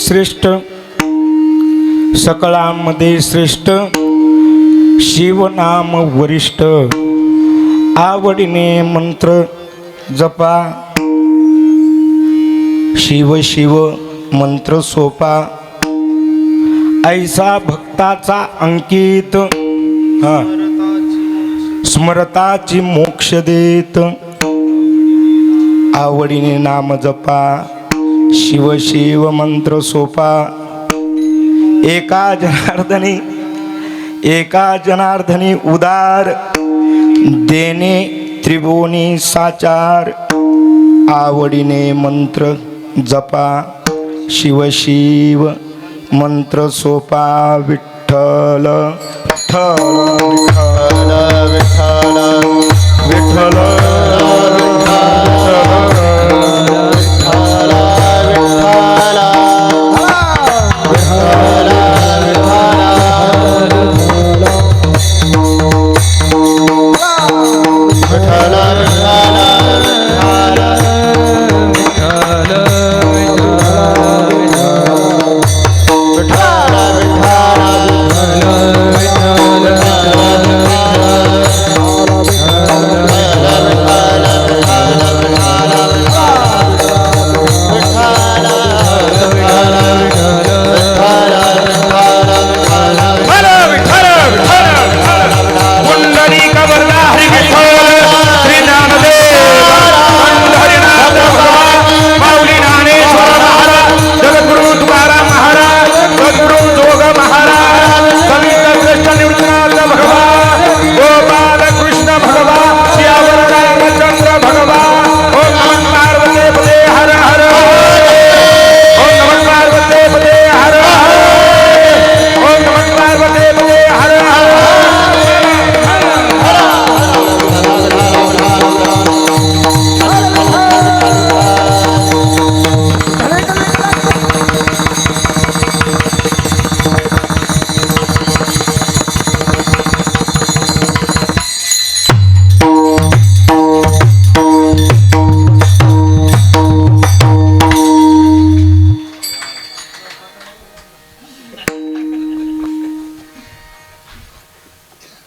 श्रेष्ठ सकळांमध्ये श्रेष्ठ शिवनाम वरिष्ठ आवडीने मंत्र जपा शिव शिव मंत्र सोपा ऐसा भक्ताचा अंकित स्मरताची मोक्ष देत आवडीने नाम जपा शिव शिव मंत्र सोपा एका जनार्दनी उदार देणे त्रिभुवनी साचार आवडीने मंत्र जपा शिव शिव मंत्र सोपा विठ्ठल विठ्ठल विठ्ठल विठ्ठल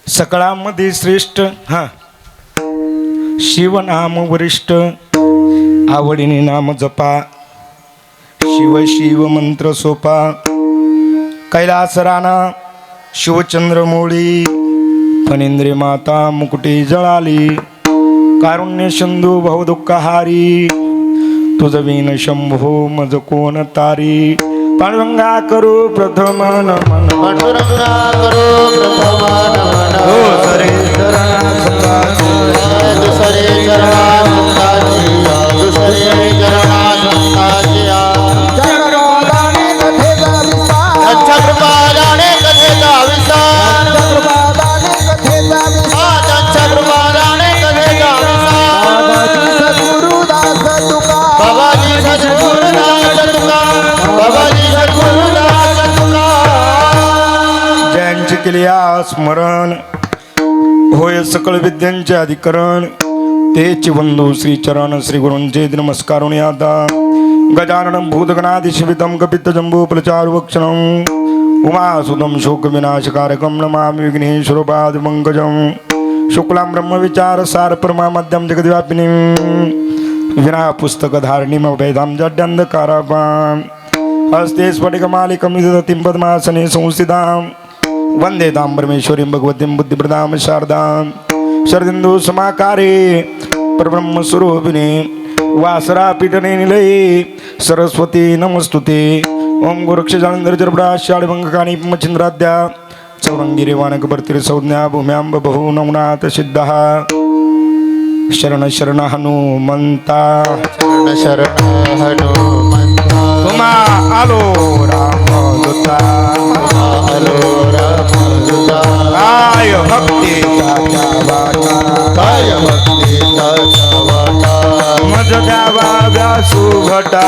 सकळांमध्ये श्रेष्ठ शिवनाम वरिष्ठ आवडीने नाम जपा शिव शिव मंत्र सोपा कैलास राणा शिवचंद्र मोळी फणेंद्रे माता मुकुटे जळाली कारुण्य सिंधू बहुदुःखहारी तुझ विन शंभो मज कोण तारी पांडुरंगा करू प्रथम नमन पांडुरंगा करू प्रथम नमन दुसरे चरणा संताची दुसरे चरणा संताची दुसरे चरणा संताची चक्रपादाने कथेचा विस्तार चक्रपादाने कथेचा विस्तार चक्रपादाने कथेचा विस्तार चक्रपादाने कथेचा विस्तार बाबाजी सद्गुरुदास तुका बाबाजी सद्गुरुदास तुका ज्यांचे केले स्मरण होय सकळ विद्यांचे अधिकरण तेच बंधू श्री चरण श्री गुरूंचे नमस्कारुणी आता गजाननं भूतगणाधिशिवितं कपित्तजम्बूफलचारुभक्षणं उमासुतं शोकविनाशकारकं नमामि विघ्नेश्वरपादपङ्कजं शुक्लां ब्रह्मविचारसार परमामद्यं जगद्व्यापिनीं विना पुस्तकधारिणीं अभेदां जड्यन्धकारापां हस्ते स्फटिकमालिकं विदधतीं पद्मासने संस्थितां वन्दे तां परमेश्वरीं भगवतीं बुद्धिप्रदां शारदां शरदिन्दु समाकारे परब्रह्मस्वरूपिणे वासरापीठने निलये सरस्वती नमस्तुते ओम गोरक्षजानंदरजरपडाशाळभंगकानी मच्छिंद्राद्या चौरंगी रेवानकभर्तिर्संज्ञा भूम्यांब बहु नवनाथ सिद्धः शरण शरण हनुमंता शरण शरण हनुमंता तुम्हा आलो रामदूता आलो रामदूता काय भक्तीचा वाटा काय भक्तीचा वाटा मज द्यावा व्यासुभटा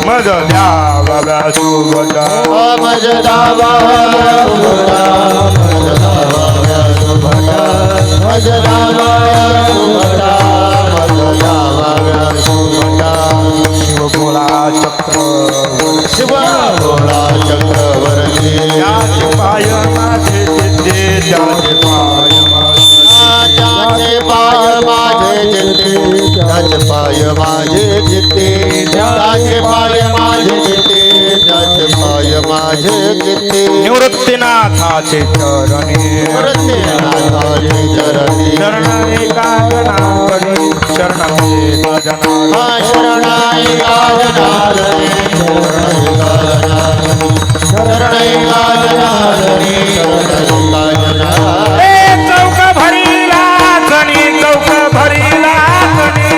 मज द्यावा व्यासुभटा मज दावा सुभटा मज दावा सुभटा मज दावा सुभटा मज दावा सुभटा शिव भोळा चक्र शिव भोळा त्याचे पाय माझे जिते त्याचे पाय माझे जिते त्याचे पाय माझे जिते निवृत्तीनाथाचे चरणी नाथाचे चरणी शरणाई गाजनाथनी शरणाई गाजनाथ शरणाई गाजनाथनी शरणाई गाजनाथनी शरणाई गाजनाथ ए चौक भरीला धनी चौक भरीला धनी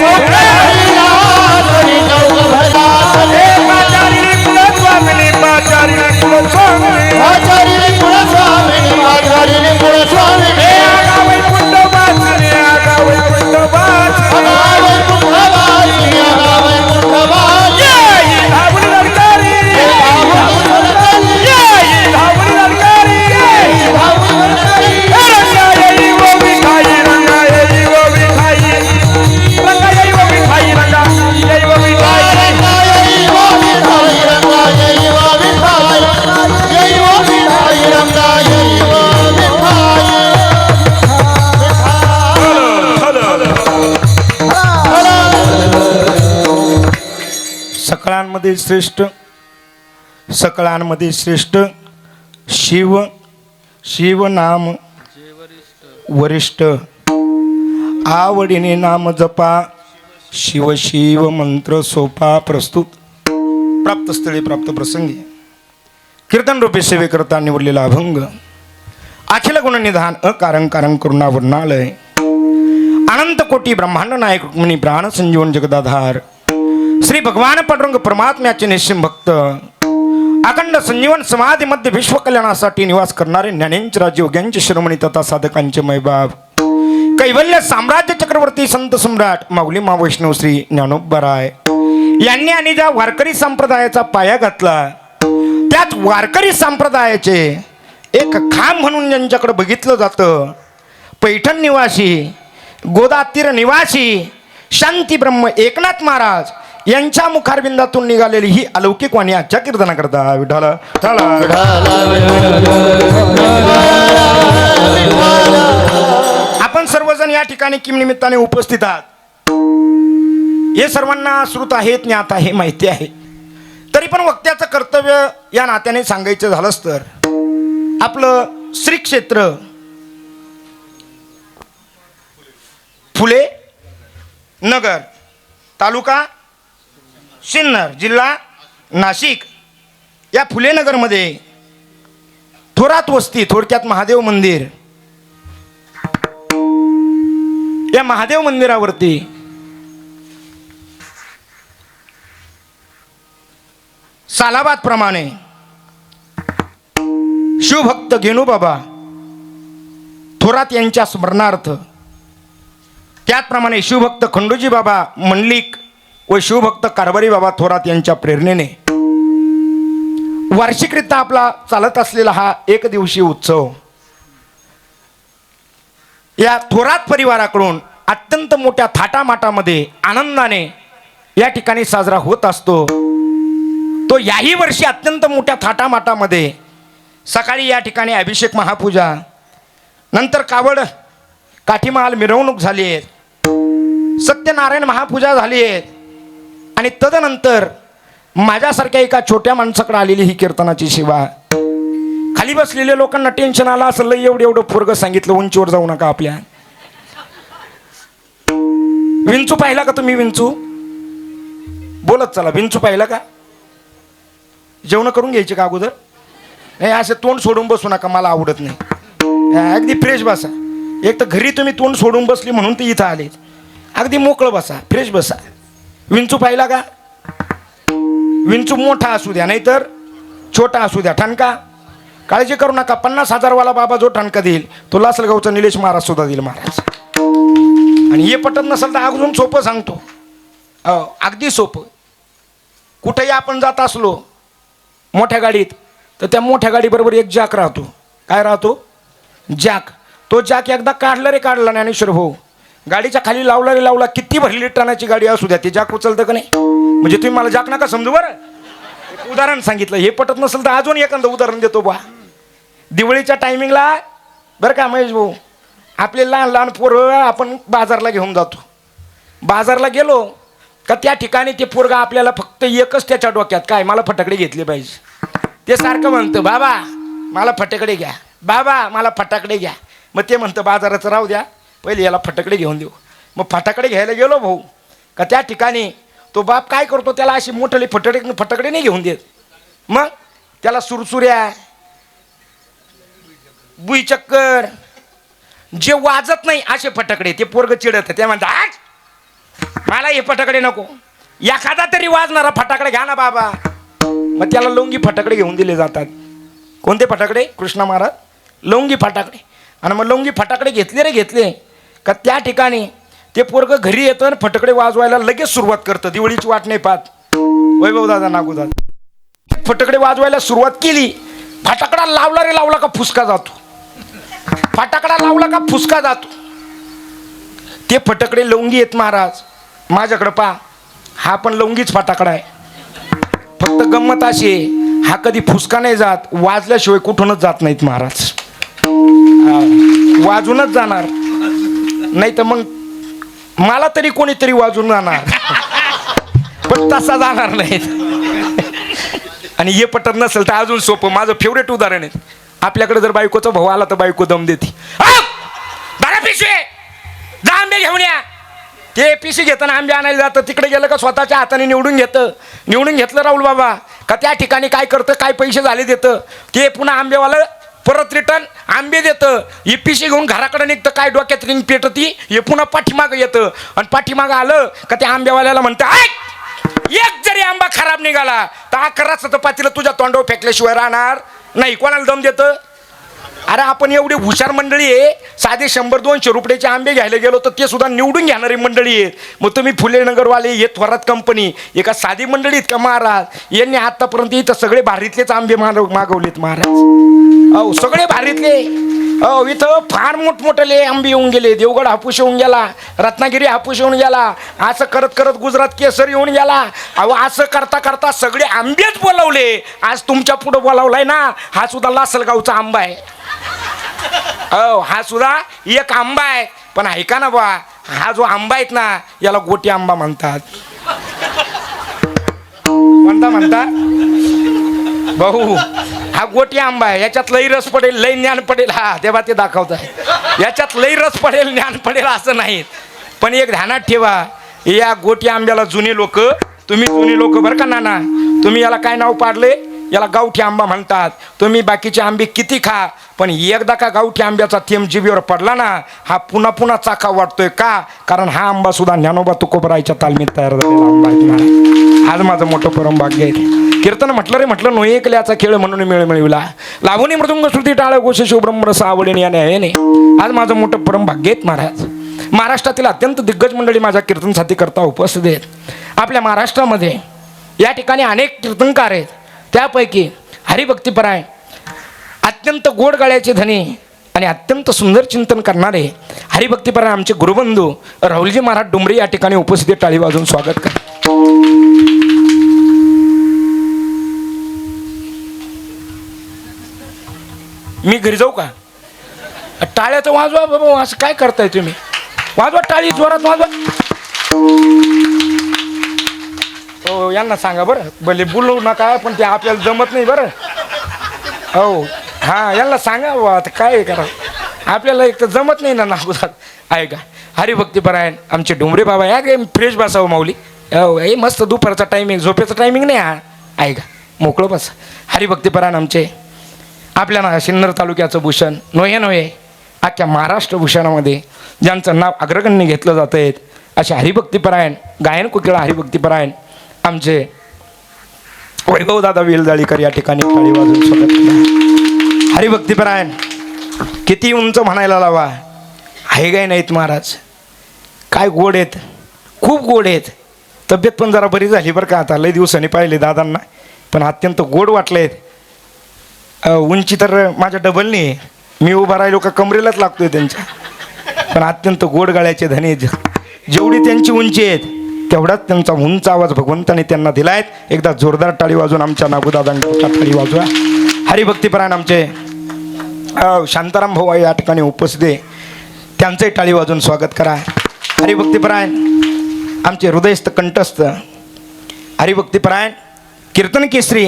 ए पाचारी कुलस्वामिनी पाचारी कुलस्वामिनी ए आगा वैकुंठ वासिनी आगा वैकुंठ वासिनी येई धावली ललकारी येई धावली ललकारी रंगा येई वो विखाई रंगा येई वो विखाई रंगा येई वो विखाई रंगा येई वो विखाई सकळांमध्ये श्रेष्ठ सकळांमध्ये श्रेष्ठ शिव शिव नाम वरिष्ठ आवडीने नाम जपा शिव शिव मंत्र सोपा प्रस्तुत प्राप्त स्थळी प्राप्त प्रसंगी कीर्तन रूपे सेवे करता निवडलेला अभंग अखिल गुणनिधान अकारण कारण करुणावर्णालय अनंत कोटी ब्रह्मांड नायक रुक्मिणी प्राण संजीवन जगदाधार श्री भगवान पांडुरंग परमात्म्याचे निश्चिम भक्त अखंड संजीवन समाधी मध्ये विश्व कल्याणासाठी निवास करणारे ज्ञानेंच राजयोग्यांचे शिरोमणी तथा साधकांचे मैबाब कैवल्य साम्राज्य चक्रवर्ती संत सम्राट माऊली मा वैष्णव श्री ज्ञानोबराय यांनी आणि ज्या वारकरी संप्रदायाचा पाया घातला त्यात वारकरी संप्रदायाचे एक खांब म्हणून ज्यांच्याकडे बघितलं जातं पैठण निवासी गोदातीर निवासी शांती ब्रह्म एकनाथ महाराज यांच्या मुखारबिंदातून निघालेली ही अलौकिक वाणी आजच्या कीर्तनाकरता विठाला आपण सर्वजण या ठिकाणी किम निमित्ताने उपस्थित आहात हे सर्वांना श्रुत आहे ज्ञात आहे माहिती आहे तरी पण वक्त्याचं कर्तव्य या नात्याने सांगायचं झालंच तर आपलं श्री क्षेत्र फुले नगर तालुका सिन्नर जिल्हा नाशिक या फुले नगरमध्ये थोरात वस्ती थोडक्यात महादेव मंदिर या महादेव मंदिरावरती सालाबाद प्रमाणे शिवभक्त घेणूबाबा थोरात यांच्या स्मरणार्थ त्याचप्रमाणे शिवभक्त खंडोजी बाबा मंडलिक व शिवभक्त कारभारी बाबा थोरात यांच्या प्रेरणेने वार्षिकरित्या आपला चालत असलेला हा एक दिवसीय उत्सव या थोरात परिवाराकडून अत्यंत मोठ्या थाटामाटामध्ये आनंदाने या ठिकाणी साजरा होत असतो तो याही वर्षी अत्यंत मोठ्या थाटामाटामध्ये सकाळी या ठिकाणी अभिषेक महापूजा नंतर कावड काठीमहाल मिरवणूक झाली आहे सत्यनारायण महापूजा झाली आहे आणि तदनंतर माझ्यासारख्या एका छोट्या माणसाकडे आलेली ही कीर्तनाची सेवा खाली बसलेल्या लोकांना टेन्शन आलं असं लय एवढं पोरगं सांगितलं उंचीवर जाऊ नका आपल्या विंचू पाहिला का तुम्ही विंचू बोलत चला विंचू पाहिला का जेवण करून घ्यायचे का अगोदर नाही असं तोंड सोडून बसू नका मला आवडत नाही अगदी फ्रेश बसा एक तर घरी तुम्ही तोंड सोडून बसली म्हणून ते इथं आले अगदी मोकळं बसा फ्रेश बसा विंचू पाहिला का विंचू मोठा असू द्या नाहीतर छोटा असू द्या ठणका काळजी करू नका 50,000 वाला बाबा जो ठणका देईल तो लासलगावचा निलेश महाराज सुद्धा देईल महाराज आणि हे पटत नसेल तर अजून सोपं सांगतो अगदी सोपं कुठेही आपण जात असलो मोठ्या गाडीत तर त्या मोठ्या गाडीबरोबर एक जॅक राहतो काय राहतो जॅक तो जॅक एकदा काढला रे काढला ज्ञानेश्वर भाऊ गाडीच्या खाली लावला रे लावला किती भरली टनाची गाडी असू द्या ते जॅक उचलतं का नाही म्हणजे तुम्ही मला जॅक नका समजू बरं एक उदाहरण सांगितलं हे पटत नसेल तर अजून एखादं उदाहरण देतो बा दिवाळीच्या टायमिंगला बरं का महेश भाऊ आपले लहान लहान पोरं आपण बाजारला घेऊन जातो बाजारला गेलो का त्या ठिकाणी ते पोरगा आपल्याला फक्त एकच त्याच्या डोक्यात काय मला फटाकडे घेतले पाहिजे. ते सारखं म्हणतं बाबा मला फटाकडे घ्या, बाबा मला फटाकडे घ्या. मग ते म्हणतं बाजाराचं राहू द्या, पहिले याला फटाकडे घेऊन देऊ. मग फटाकडे घ्यायला गेलो भाऊ का त्या ठिकाणी तो बाप काय करतो, त्याला अशी मोठे फटाकडे नाही घेऊन देत. मग त्याला सुरसुऱ्या, बुई चक्कर, जे वाजत नाही असे फटाकडे ते पोरग चिडत. ते म्हणतात मला हे फटाकडे नको, एखादा तरी वाजणारा फटाकडे घ्या ना बाबा. मग त्याला लवंगी फटाकडे घेऊन दिले जातात. कोणते फटाकडे? कृष्णा महाराज लवंगी फटाकडे. आणि मग लवंगी फटाकडे घेतले का त्या ठिकाणी ते पोरग घरी येतं आणि फटाकडे वाजवायला लगेच सुरुवात करतं. दिवाळीची वाट नाही पाहत. वैभव दादा, नागू दादा फटाकडे वाजवायला सुरुवात केली. फटाकडा लावला रे लावला का फुसका जातो, फटाकडा लावला का फुसका जातो. ते फटाकडे लवंगी आहेत महाराज. माझ्याकडे पहा, हा पण लवंगीच फटाकडा आहे. फक्त गंमत अशी आहे, हा कधी फुसका नाही जात, वाजल्याशिवाय कुठूनच जात नाहीत महाराज. वाजूनच जाणार, नाही तर मग मला तरी कोणीतरी वाजून जाणार, पण तसा जाणार नाही. आणि हे पटत नसेल तर अजून सोपं, माझं फेवरेट उदाहरण आहे. आपल्याकडे जर बायकोचा भाऊ आला तर बायको दम देते, बरा पिशवी जा आंबे घेऊन या. ते पिशी घेताना आंबे आणायला जातं, तिकडे गेलं का स्वतःच्या हाताने निवडून घेतलं राहुल बाबा का त्या ठिकाणी काय करतं, काय पैसे झाले देतं, ते पुन्हा आंबेवाला परत रिटर्न आंबे देतं. ही पिशी घेऊन घराकडे निघतं, काय डोक्यात रिंग पेटती, हे पुन्हा पाठीमागं येतं. आणि पाठीमागं आलं का त्या आंबेवाल्याला म्हणतं एक जरी आंबा खराब निघाला तर 11 चपातीला तुझ्या तोंडावर फेकल्याशिवाय राहणार नाही. कोणाला दम देतं? अरे आपण एवढी हुशार मंडळी आहे, साधे 100-200 रुपयाचे आंबे घ्यायला गेलो तर ते सुद्धा निवडून घेणारी मंडळी आहेत. मग तुम्ही फुले नगरवाले हे थोरात कंपनी एका साधी मंडळी आहेत का महाराज? यांनी आतापर्यंत इथं सगळे भारीतलेच आंबे मागवलेत महाराज. अहो सगळे भारीतले. अहो इथं फार मोठमोठे आंबे येऊन गेले. देवगड हापूस येऊन गेला, रत्नागिरी हापूस येऊन गेला, असं करत करत गुजरात केसर येऊन गेला. अहो असं करता करता सगळे आंबेच बोलावले. आज तुमच्या पुढं बोलावलाय ना, हा सुद्धा लासलगावचा आंबा आहे. हो हा सुद्धा एक आंबा आहे. पण ऐका ना बा, हा जो आंबा आहेत ना याला गोटी आंबा म्हणतात. भाऊ हा गोटी आंबा आहे, याच्यात लई रस पडेल, लई ज्ञान पडेल. हा तेव्हा ते दाखवत आहे, याच्यात लई रस पडेल, ज्ञान पडेल असं नाही. पण एक ध्यानात ठेवा, या गोटी आंब्याला जुने लोक, तुम्ही जुने लोक बरं का नाना, तुम्ही याला काय नाव पाडले? याला गावठी आंबा म्हणतात. तुम्ही बाकीचे आंबे किती खा, पण एकदा का गावठी आंब्याचा थेंब जिभेवर पडला ना, हा पुन्हा पुन्हा चाखा वाटतोय. का? कारण हा आंबा सुद्धा ज्ञानोबा तुकोबरायच्या तालमीत तयार झालेला आंबा आहे. आज माझं मोठं परम भाग्य आहे. कीर्तन म्हटलं रे म्हटलं, नो एकल्याचा खेळ म्हणून मेळ मिळविला, लावणी मृदुंग श्रुती टाळ घोष शिवब्रह्मरस आवडेन या न्यायाने. आज माझं मोठं परम भाग्य आहेत महाराज. महाराष्ट्रातील अत्यंत दिग्गज मंडळी माझ्या कीर्तनसाठी करता उपस्थित आहेत. आपल्या महाराष्ट्रामध्ये या ठिकाणी अनेक कीर्तनकार आहेत. त्यापैकी हरिभक्तीपरायण, अत्यंत गोड गळ्याचे धनी आणि अत्यंत सुंदर चिंतन करणारे हरिभक्तीपरायण आमचे गुरुबंधू राहुलजी महाराज डुमरे या ठिकाणी उपस्थित, टाळी वाजून स्वागत करा. मी घरी जाऊ का? टाळ्याचं वाजवा बाबा, असं काय करताय तुम्ही? वाजवा टाळी, जोरात वाजवा. हो यांना सांगा बरं, भले बोलू नका, पण ते आपल्याला जमत नाही बरं. हो हां यांना सांगा बा, आता काय करा, आपल्याला एक तर जमत नाही ना नागुदात. आहे का हरिभक्तीपरायण आमचे डोंबरे बाबा, या गे फ्रेश बसावं माऊली. हो हे मस्त दुपारचा टायमिंग, झोपेचा टायमिंग नाही हा. आहे का मोकळं बस. हरिभक्तीपरायण आमचे आपल्या ना सिन्नर तालुक्याचं भूषण नोहे अख्ख्या महाराष्ट्र भूषणामध्ये ज्यांचं नाव अग्रगण्य घेतलं जातं आहे, असे हरिभक्तीपरायण गायन कुकिळा हरिभक्तीपरायण आमचे वैभव दादा वेलजाळीकर या ठिकाणी टाळी वाजून स्वागत करा. हरिभक्तीपरायण किती उंच म्हणायला लावा, आहे काय नाहीत महाराज. काय गोड आहेत, खूप गोड आहेत. तब्येत पण जरा बरी झाली बरं का, आता लई दिवसांनी पाहिले दादांना, पण अत्यंत गोड वाटलेत. उंची तर माझ्या डबल नाही, मी उभा राहिलो का कमरेलाच लागतोय त्यांच्या. पण अत्यंत गोड गळ्याचे धनी, जेवढी त्यांची उंची आहेत तेवढाच त्यांचा उंच आवाज भगवंताने त्यांना दिला आहे. एकदा जोरदार टाळी वाजून आमच्या नागुदादांना टाळी वाजवा. हरिभक्तीपरायण आमचे शांताराम भाऊ या ठिकाणी उपस्थित आहे, त्यांचंही टाळी वाजून स्वागत करा. हरिभक्तीपरायण आमचे हृदयस्थ कंठस्थ हरिभक्तीपरायण कीर्तन केसरी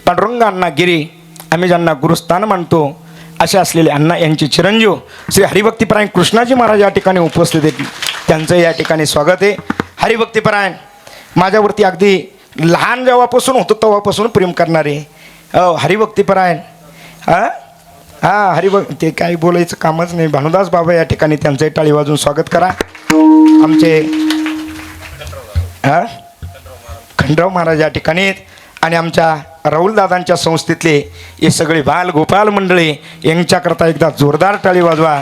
पांडुरंग अण्णा गिरी, आम्ही ज्यांना गुरुस्थान मानतो असे असलेले अण्णा यांचे चिरंजीव श्री हरिभक्तीपरायण कृष्णाजी महाराज या ठिकाणी उपस्थित आहेत. त्यांचं या ठिकाणी स्वागत आहे. हरिभक्तीपरायण माझ्यावरती अगदी लहान जेव्हापासून होतो तेव्हापासून प्रेम करणारे हरिभक्तीपरायण हरिभक्त ते काही बोलायचं कामच नाही. भानुदास बाबा या ठिकाणी त्यांचंही टाळी वाजून स्वागत करा. आमचे खंडराव महाराज या ठिकाणी आहेत आणि आमच्या राहुलदादांच्या संस्थेतले हे सगळे बाल गोपाल मंडळी यांच्याकरता एकदा जोरदार टाळी वाजवा.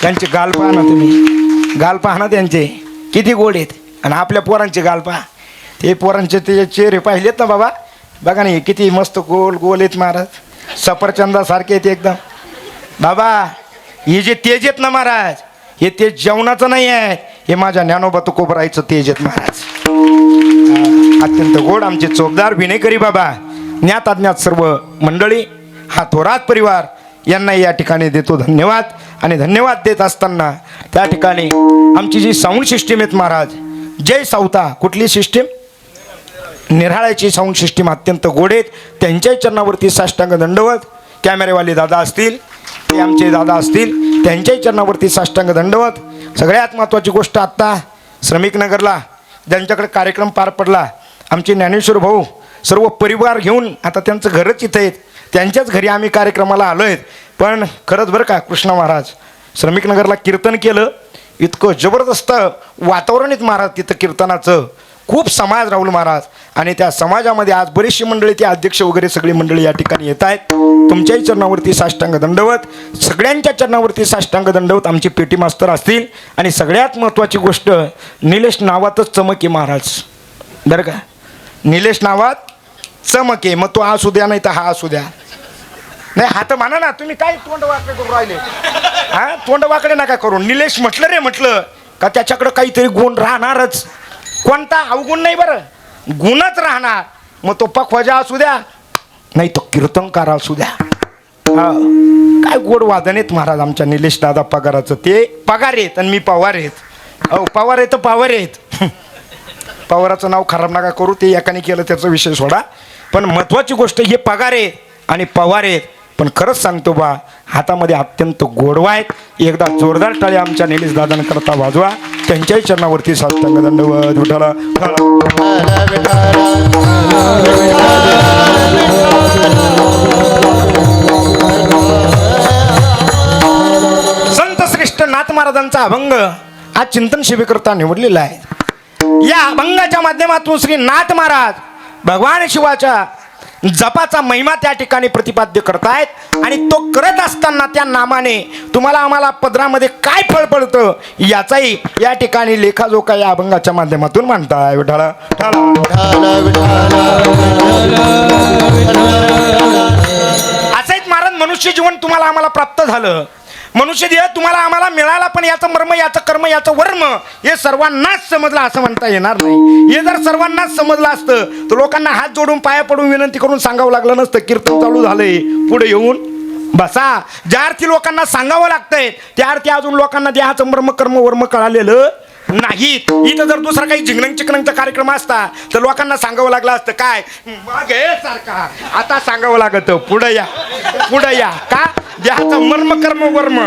त्यांचे गाल पहा ना, तुम्ही गाल पहा ना त्यांचे किती गोड आहेत. आणि आपल्या पोरांचे गाल पहा, ते पोरांचे ते चेहरे पाहिलेत ना बाबा, बघा ना किती मस्त गोल गोल आहेत महाराज, सफरचंदासारखे आहेत एकदम. बाबा हे जे तेज आहेत ना महाराज, हे तेज जेवणाचं नाही आहे, हे माझ्या ज्ञानोबा तुकोबरायचं तेज आहेत महाराज. अत्यंत गोड आमचे चोपदार विनयकरी बाबा, ज्ञात अज्ञात सर्व मंडळी, हा थोरात परिवार यांना या ठिकाणी देतो धन्यवाद. आणि धन्यवाद देत असताना त्या ठिकाणी आमची जी साऊंड सिस्टीम आहेत महाराज, जय सावता, कुठली सिस्टीम? निराळ्याची साऊंड सिस्टीम अत्यंत गोड आहेत. त्यांच्याही चरणावरती साष्टांग दंडवत. कॅमेरेवाले दादा असतील, ते आमचे दादा असतील, त्यांच्याही चरणावरती साष्टांग दंडवत. सगळ्यात महत्त्वाची गोष्ट, आत्ता श्रमिक नगरला ज्यांच्याकडे कार्यक्रम पार पडला, आमचे ज्ञानेश्वर भाऊ सर्व परिवार घेऊन, आता त्यांचं घरच इथं आहेत, त्यांच्याच घरी आम्ही कार्यक्रमाला आलो आहेत. पण खरंच बरं का, कृष्णा महाराज श्रमिक नगरला कीर्तन केलं, इतकं जबरदस्त वातावरण आहेत महाराज तिथं कीर्तनाचं. खूप समाज राहुल महाराज, आणि त्या समाजामध्ये आज बरीचशी मंडळी, ते अध्यक्ष वगैरे सगळी मंडळी या ठिकाणी येत आहेत. तुमच्याही चरणावरती साष्टांग दंडवत, सगळ्यांच्या चरणावरती साष्टांग दंडवत. आमचे पेटी मास्तर असतील. आणि सगळ्यात महत्त्वाची गोष्ट, निलेश नावातच चमक आहे महाराज, बरं का, निलेश नावात चमक आहे. मग तो असू द्या नाही तर हा असू द्या, नाही हा तर म्हणा ना, तुम्ही काय तोंड वाकडे करून राहिले? हां, तोंड वाकडे नका करू. निलेश म्हटलं रे म्हटलं का त्याच्याकडं काहीतरी गुण राहणारच. कोणता अवगुण नाही बरं, गुणच राहणार. मग तो पखवाजा असू द्या नाही तो कीर्तनकार असू द्या. काय गोड वादन आहेत महाराज आमच्या निलेश दादा पगाराचं. ते पगार आहेत आणि मी पवार आहेत. पवार आहेत तर पवार आहेत. पवाराचं नाव खराब नका करू, ते एकाने केलं त्याचा विषय सोडा. पण महत्त्वाची गोष्ट, हे पगार आहेत आणि पवार आहेत. पण खरंच सांगतो बा, हातामध्ये अत्यंत गोडवा आहेत. एकदा जोरदार टाळी आमच्या निलेश दादांकरता वाजवा. त्यांच्याही चरणावरती साष्टांग दंडवत. विठाला संत श्रेष्ठ नाथ महाराजांचा अभंग आज चिंतन शिबिरकरता निवडलेला आहे. या अभंगाच्या माध्यमातून श्री नाथ महाराज भगवान शिवाच्या जपाचा महिमा त्या ठिकाणी प्रतिपाद्य करतायत. आणि तो करत असताना त्या नामाने तुम्हाला आम्हाला पदरामध्ये काय फळ पडतं याचाही या ठिकाणी लेखाजोखा या अभंगाच्या माध्यमातून मांडताय. विठाला असेच महाराज मनुष्य जीवन तुम्हाला आम्हाला प्राप्त झालं, मनुष्य देह तुम्हाला आम्हाला मिळाला. पण याचं मर्म, याचं कर्म, याचं वर्म हे सर्वांनाच समजलं असं म्हणता येणार नाही. हे जर सर्वांनाच समजलं असतं तर लोकांना हात जोडून पाया पडून विनंती करून सांगावं लागलं नसतं. कीर्तन चालू झालंय, पुढे येऊन बसा. ज्या अर्थी लोकांना सांगावं लागतंय त्या अर्थी अजून लोकांना देहाचं मर्म कर्म वर्म कळालेलं नाहीत. इथं जर दुसरा काही झिंगणंग चिकणंगचा कार्यक्रम असता तर लोकांना सांगावं लागलं असतं, काय मागे सारखा, आता सांगावं लागत पुढे या, पुढे या. का? देहाचा मर्म कर्म वर्म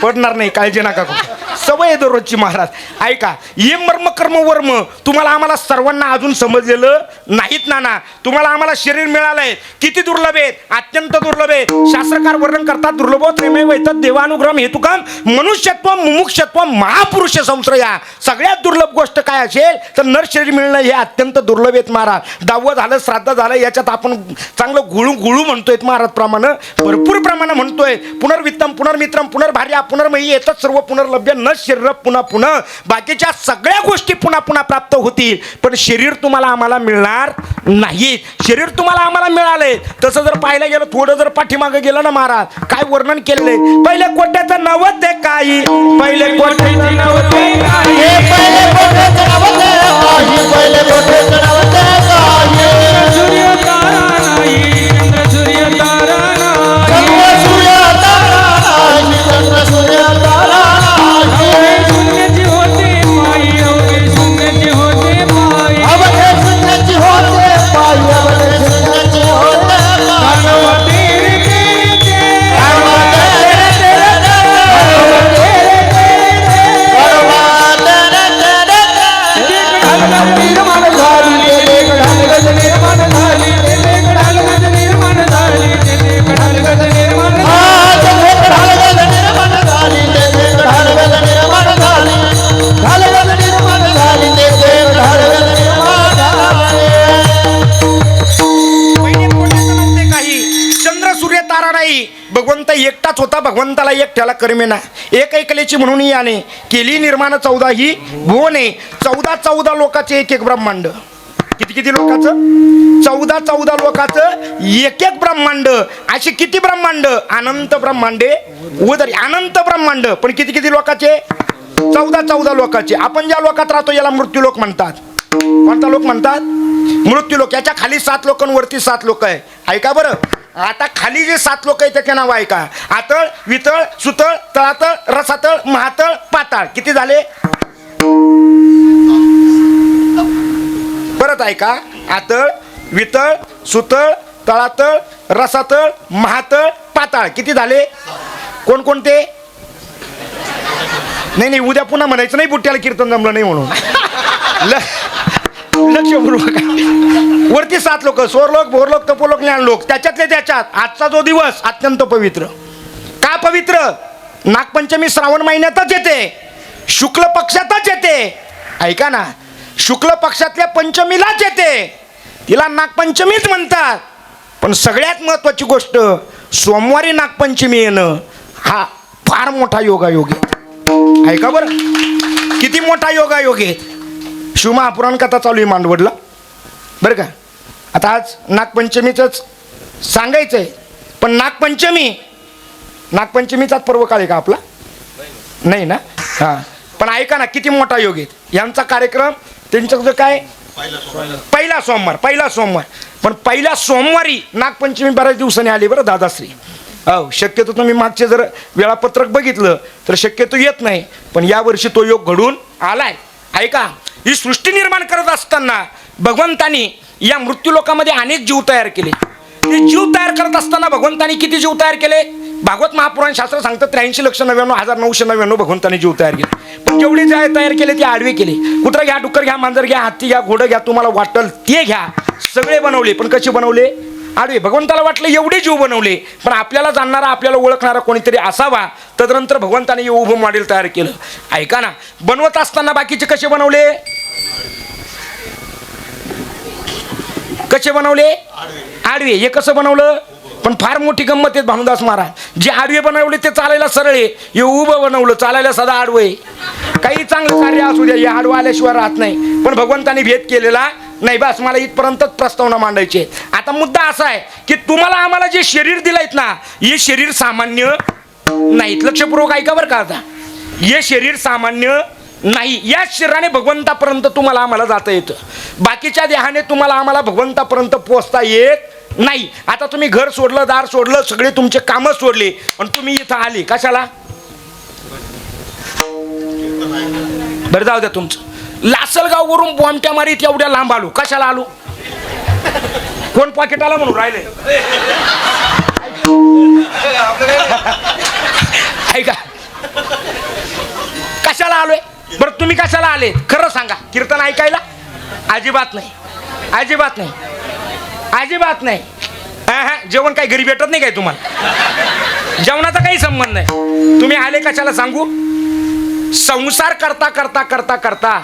पडणार नाही, काळजी नका करू. सवय दररोजची महाराज. ऐका, हे मर्म कर्म वर्म तुम्हाला आम्हाला सर्वांना अजून समजलेलं नाहीत ना. तुम्हाला आम्हाला शरीर मिळालंय, किती दुर्लभ आहेत, अत्यंत दुर्लभ आहेत. शास्त्रकार वर्णन करतात, दुर्लभो त्रिमय वैतत देवानुग्रम हेतुकम मनुष्यत्व मुमुक्षत्व महापुरुष संश्रया. सगळ्यात दुर्लभ गोष्ट काय असेल तर नर शरीर मिळणं हे अत्यंत दुर्लभ आहेत महाराज. 10वं झालं, श्राद्ध झालं, याच्यात आपण चांगलं गुळू गुळू म्हणतोय महाराज प्रमाणे, भरपूर प्रमाणे म्हणतोय. पुनर्वित्तम पुनर्मित्रम पुनर्भार्या पुनर्मयी येतात सर्व पुनर्लभ्य न शरीर पुन्हा पुन्हा. बाकीच्या सगळ्या गोष्टी पुन्हा पुन्हा प्राप्त होतील, पण शरीर तुम्हाला आम्हाला मिळणार नाहीत. शरीर तुम्हाला आम्हाला मिळालंय. तसं जर पाहायला गेलं, थोडं जर पाठीमागे गेलं ना महाराज, काय वर्णन केलेलं. पहिले कोट्याचं नवते काही, पहिले कोट्याचं नवते काही, पहिले कोट्याचं नवते काही, पहिले कोट्याचं नवते काही. सूर्य तारा नाही, चंद्र सूर्य तारा नाही, चंद्र सूर्य तारा नाही, चंद्र सूर्य तारा नाही. शून्याची होती माई, शून्याची भगवंताला एकट्याला कर्मेना एक ऐकल्याची म्हणून याने केली निर्माण 14 ही भुवने 14 लोकाचे एक ब्रह्मांड. किती लोकांचं 14 लोकांचं एक ब्रह्मांड. अशी किती ब्रह्मांड अनंत ब्रह्मांडे उदरी अनंत ब्रह्मांड. पण किती लोकांचे 14 लोकांचे. आपण ज्या लोकात राहतो याला मृत्यूलोक म्हणतात. कोणता लोक म्हणतात मृत्यूलोक. याच्या खाली 7 लोक वरती 7 लोक आहे. ऐका बरं आता खाली जे 7 लोक आहे त्याचे नाव ऐका. आतळ वितळ सुतळ तळातळ रसातळ महातळ पाताळ. किती झाले परत ऐका. आतळ वितळ सुतळ तळातळ रसातळ महातळ पाताळ. किती झाले कोणकोणते. नाही उद्या पुन्हा म्हणायचं नाही बुट्ट्याला कीर्तन जमलं नाही म्हणून. लक्षपूर्वक वरती 7 लोक स्वरलोक भोरलोक तपोलोक ज्ञानलोक. त्याच्यात आजचा जो दिवस अत्यंत पवित्र. का पवित्र. नागपंचमी श्रावण महिन्यातच येते शुक्ल पक्षातच येते. ऐका ना शुक्ल पक्षातल्या पंचमीलाच येते. तिला नागपंचमीच म्हणतात. पण सगळ्यात महत्वाची गोष्ट सोमवारी नागपंचमी येणं हा फार मोठा योगायोग आहे. ऐका बरं किती मोठा योगायोग आहे. शिवमहापुराण कथा चालू आहे मांडवडला बरं का. आता आज नागपंचमीचंच सांगायचं आहे. पण नागपंचमीचाच पर्व काळ आहे का आपला नाही ना. हां पण ऐका ना किती मोठा योग आहे. यांचा कार्यक्रम त्यांचं काय पहिला सोमवार. पण पहिल्या सोमवारी नागपंचमी बऱ्याच दिवसांनी आली बरं दादाश्री. हो शक्यतो तुम्ही मागचे जर वेळापत्रक बघितलं तर शक्यतो येत नाही. पण यावर्षी तो योग घडून आलाय. ऐका ही सृष्टी निर्माण करत असताना भगवंतानी या मृत्यूलोकामध्ये अनेक जीव तयार केले. ते जीव तयार करत असताना भगवंतानी किती जीव तयार केले. भागवत महापुराण शास्त्र सांगतं 83,99,999 भगवंतानी जीव तयार केले. पण जेवढे जे तयार केले ते आडवे केले. कुत्रा घ्या डुक्कर घ्या मांजर घ्या हत्ती घ्या घोडं घ्या तुम्हाला वाटल ते घ्या सगळे बनवले. पण कसे बनवले आडवे. भगवंताला वाटलं एवढे जीव बनवले पण आपल्याला जाणणारा आपल्याला ओळखणारा कोणीतरी असावा. तदनंतर भगवंताने उभं मॉडेल तयार केलं. ऐका ना बनवत असताना बाकीचे कसे बनवले आडवे. हे कसं बनवलं. पण फार मोठी गंमत आहे भानुदास महाराज. जे आडवे बनवले ते चालायला सरळ आहे. हे उभं बनवलं चालायला सदा आडवं आहे. काही चांगलं कार्य असू द्या हे आडवं आल्याशिवाय राहत नाही. पण भगवंताने भेद केलेला नाही. बस मला इथपर्यंतच प्रस्तावना मांडायची आहे. आता मुद्दा असा आहे की तुम्हाला आम्हाला जे शरीर दिलंयत ना हे शरीर सामान्य नाहीत. लक्षपूर्वक ऐका बरं का. आता हे शरीर सामान्य नाही. या शरीराने भगवंतापर्यंत तुम्हाला आम्हाला जाता येतं. बाकीच्या देहाने तुम्हाला आम्हाला भगवंतापर्यंत पोहोचता येत नाही. आता तुम्ही घर सोडलं दार सोडलं सगळे तुमचे कामं सोडले आणि तुम्ही इथं आले कशाला. बरं जाऊ द्या तुमचं. लासलगाववरून बॉम्बट्या मारीत एवढ्या लांब आलो कशाला आलो. कोण पॉकेटाला म्हणून राहिले ऐका कशाला आलोय. बरं तुम्ही कशाला आले खरं सांगा. कीर्तन ऐकायला अजिबात नाही. जेवण काही घरी भेटत नाही काय तुम्हाला. जेवणाचा काही संबंध नाही. तुम्ही आले कशाला सांगू. संसार करता करता करता करता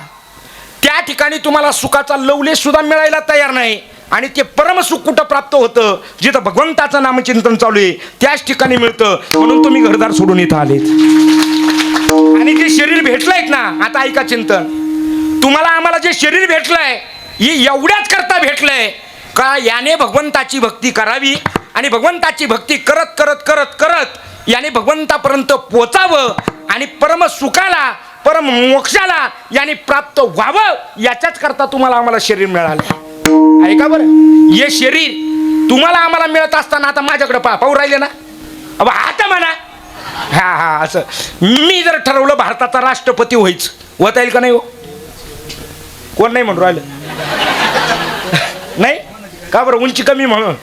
त्या ठिकाणी तुम्हाला सुखाचा लवलेश सुद्धा मिळायला तयार नाही. आणि ते परमसुख कुठं प्राप्त होतं जिथं भगवंताचं नामचिंतन चालू आहे त्याच ठिकाणी मिळतं. म्हणून तुम्ही घरदार सोडून इथं आलेत. आणि जे शरीर भेटलंय ना आता ऐका चिंतन. तुम्हाला आम्हाला जे शरीर भेटलंय हे एवढ्याच करता भेटलंय का याने भगवंताची भक्ती करावी आणि भगवंताची भक्ती करत करत करत करत याने भगवंतापर्यंत पोचावं आणि परम सुखाला परम मोक्षाला याने प्राप्त व्हावं याच्याच करता तुम्हाला आम्हाला शरीर मिळालं. ऐका बरं हे शरीर तुम्हाला आम्हाला मिळत असताना आता माझ्याकडे पाहू राहिले ना. अब आता म्हणा हा असं मी जर ठरवलं भारताचा राष्ट्रपती व्हायचं होता येईल का नाही हो. कोण नाही म्हणून राहिलं नाही का बरं उंची कमी म्हणून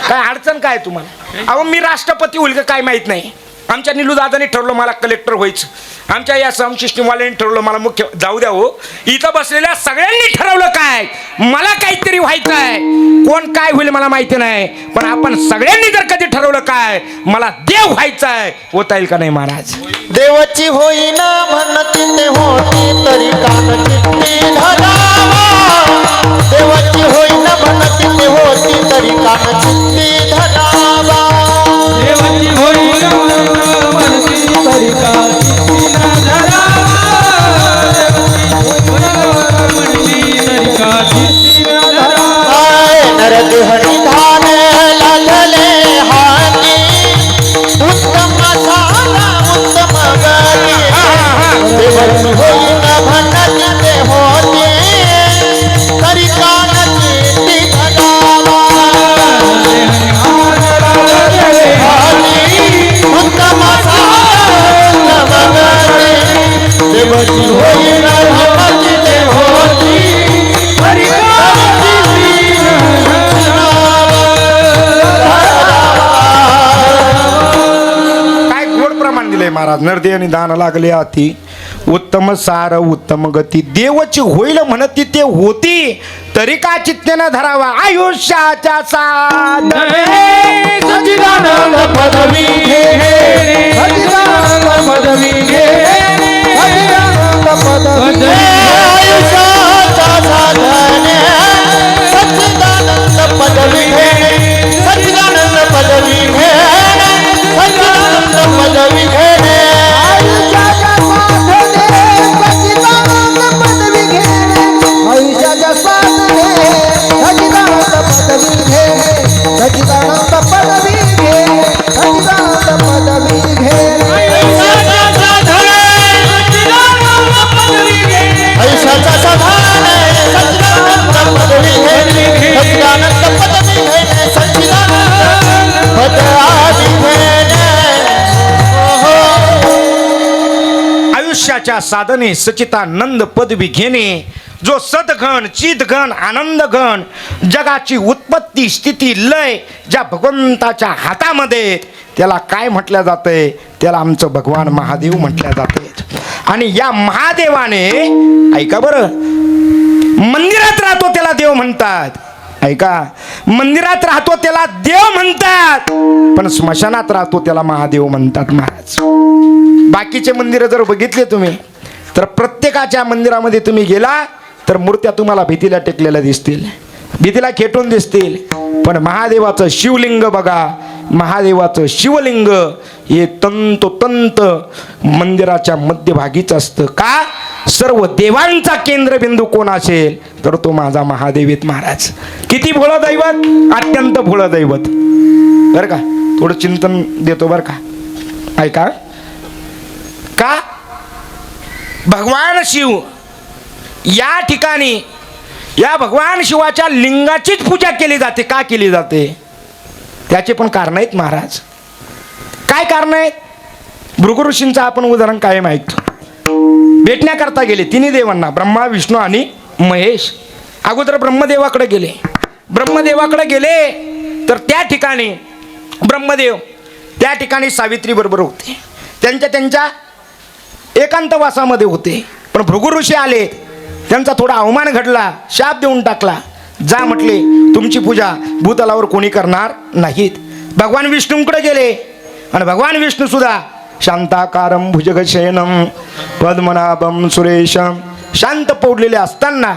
काय अडचण काय तुम्हाला. अहो मी राष्ट्रपती होईल का काय माहित नाही. आमच्या निलू दादाने ठरवलं मला कलेक्टर व्हायचं. आमच्या या साऊंड सिस्टीमवाल्यांनी ठरवलं मला मुख्य जाऊ द्या हो. इथं बसलेल्या सगळ्यांनी ठरवलं काय मला काहीतरी व्हायचं आहे. कोण काय होईल मला माहिती नाही. पण आपण सगळ्यांनी जर कधी ठरवलं काय मला देव व्हायचं आहे होता येईल का नाही महाराज. देवाची होईना म्हणती ते होती तरी कान चित्ती धरावा. देवाची होईना म्हणती ते होती तरी कान चित्ती धरावा. देवाची होईना महाराज नरदे आणि दान लागले हाती उत्तम सार उत्तम गती देवची होईल म्हणती ते होती तरी का चित्तेनं धरावा आयुष्याच्या साधने सच्चिदानंद पदवी घे सच्चिदानंद पदवी घे सच्चिदानंद पदवी आयुष्याच्या साधने सच्चिदानंद पदवी घे सच्चिदानंद पदवी घे सच्चिदानंद पदवी घे आयुष्याच्या साधने सच्चिदानंद पदवी घेणे सच्चिदानंद पदवी घेणे सच्चिदानंद पदवी घेणे आयुष्याच्या साधने सच्चिदानंद पदवी घे सच्चिदानंद पदवी घे सच्चिदानंद पदवी घे आयुष्याच्या साधने सचितानंद पदवी घेणे जो सदघन चिदघन आनंदघन जगाची उत्पत्ती स्थिती लय ज्या भगवंताच्या हातामध्ये त्याला काय म्हटलं जातंय त्याला आमचं भगवान महादेव म्हटल्या जाते आणि या महादेवाने ऐका बरं मंदिरात राहतो त्याला देव म्हणतात ऐका मंदिरात राहतो त्याला देव म्हणतात पण स्मशानात राहतो त्याला महादेव म्हणतात महाराज बाकीचे मंदिरं जर बघितले तुम्ही तर प्रत्येकाच्या मंदिरामध्ये तुम्ही गेला तर मूर्त्या तुम्हाला भीतीला टेकलेल्या दिसतील भीतीला खेटून दिसतील पण महादेवाचं शिवलिंग बघा महादेवाचं शिवलिंग हे तंतोतंत मंदिराच्या मध्यभागीच असतं का सर्व देवांचा केंद्रबिंदू कोण असेल तर तो माझा महादेवीत महाराज किती भोळं दैवत अत्यंत भोळं दैवत बरं का थोडं चिंतन देतो बरं का ऐका का भगवान शिव या ठिकाणी या भगवान शिवाच्या लिंगाचीच पूजा केली जाते का केली जाते त्याचे पण कारण आहेत महाराज काय कारण आहेत भृगु ऋषींचं आपण उदाहरण कायम ऐकतो भेटण्याकरता गेले तिन्ही देवांना ब्रह्मा विष्णू आणि महेश अगोदर ब्रह्मदेवाकडे गेले तर त्या ठिकाणी ब्रह्मदेव त्या ठिकाणी सावित्री बरोबर होते त्यांच्या एकांतवासामध्ये होते पण भृगु ऋषी आले त्यांचा थोडा अवमान घडला शाप देऊन टाकला जा म्हटले तुमची पूजा भूतलावर कोणी करणार नाहीत भगवान विष्णूंकडे गेले आणि भगवान विष्णू सुद्धा शांताकारम भुजगशयनम पद्मनाभम सुरेशम शांत पडलेले असताना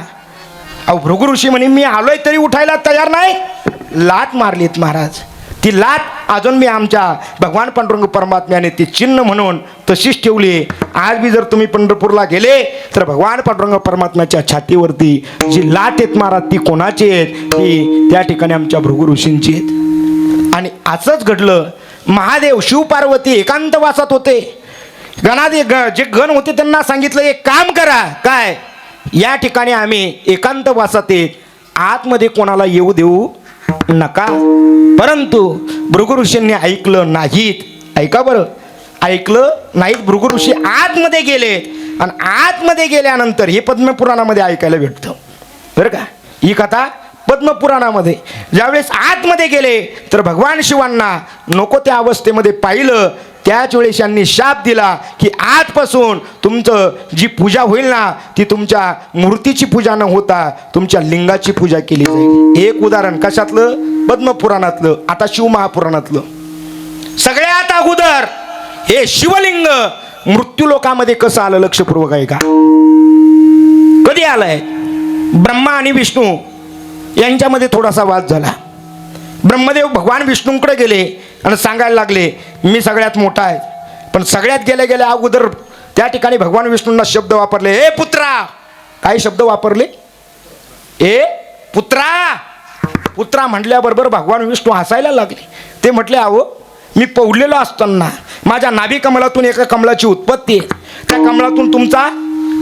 अहो भृगु ऋषी म्हणे मी आलोय तरी उठायला तयार नाही लात मारलीत महाराज ती लात अजून मी आमच्या भगवान पांडुरंग परमात्म्याने ती चिन्ह म्हणून तशीच ठेवली आज बी जर तुम्ही पंढरपूरला गेले तर भगवान पांडुरंग परमात्म्याच्या छातीवरती जी लात येत महाराज ती कोणाची आहेत ती त्या ठिकाणी आमच्या भृगु ऋषींची आहेत आणि असंच घडलं महादेव शिव पार्वती एकांतवासात होते जे गण होते त्यांना सांगितलं एक काम करा काय या ठिकाणी आम्ही एकांतवासात येत आतमध्ये कोणाला येऊ देऊ नका परंतु भृगु ऋषींनी ऐकलं नाहीत ऐका बरं ऐकलं नाहीत भृगु ऋषी आतमध्ये गेले आणि आतमध्ये गेल्यानंतर हे पद्मपुराणामध्ये ऐकायला भेटतं बरं का ही कथा पद्मपुराणामध्ये ज्यावेळेस आतमध्ये गेले तर भगवान शिवांना नको त्या अवस्थेमध्ये पाहिलं त्याच वेळेस यांनी शाप दिला की आजपासून तुमचं जी पूजा होईल ना ती तुमच्या मूर्तीची पूजा न होता तुमच्या लिंगाची पूजा केली जाईल एक उदाहरण कशातलं पद्मपुराणातलं आता शिवमहापुराणातलं सगळ्यात अगोदर हे शिवलिंग मृत्यूलोकामध्ये कसं आलं लक्षपूर्वक आहे का कधी आलंय ब्रह्मा आणि विष्णू यांच्यामध्ये थोडासा वाद झाला ब्रह्मदेव भगवान विष्णूंकडे गेले आणि सांगायला लागले मी सगळ्यात मोठा आहे पण सगळ्यात गेल्या अगोदर त्या ठिकाणी भगवान विष्णूंना शब्द वापरले ए पुत्रा काय शब्द वापरले ए पुत्रा म्हटल्याबरोबर भगवान विष्णू हसायला लागले ते म्हटले अहो मी पौडलेलो असताना माझ्या नाभी कमलातून एका कमलाची उत्पत्ती आहे त्या कमलातून तुमचा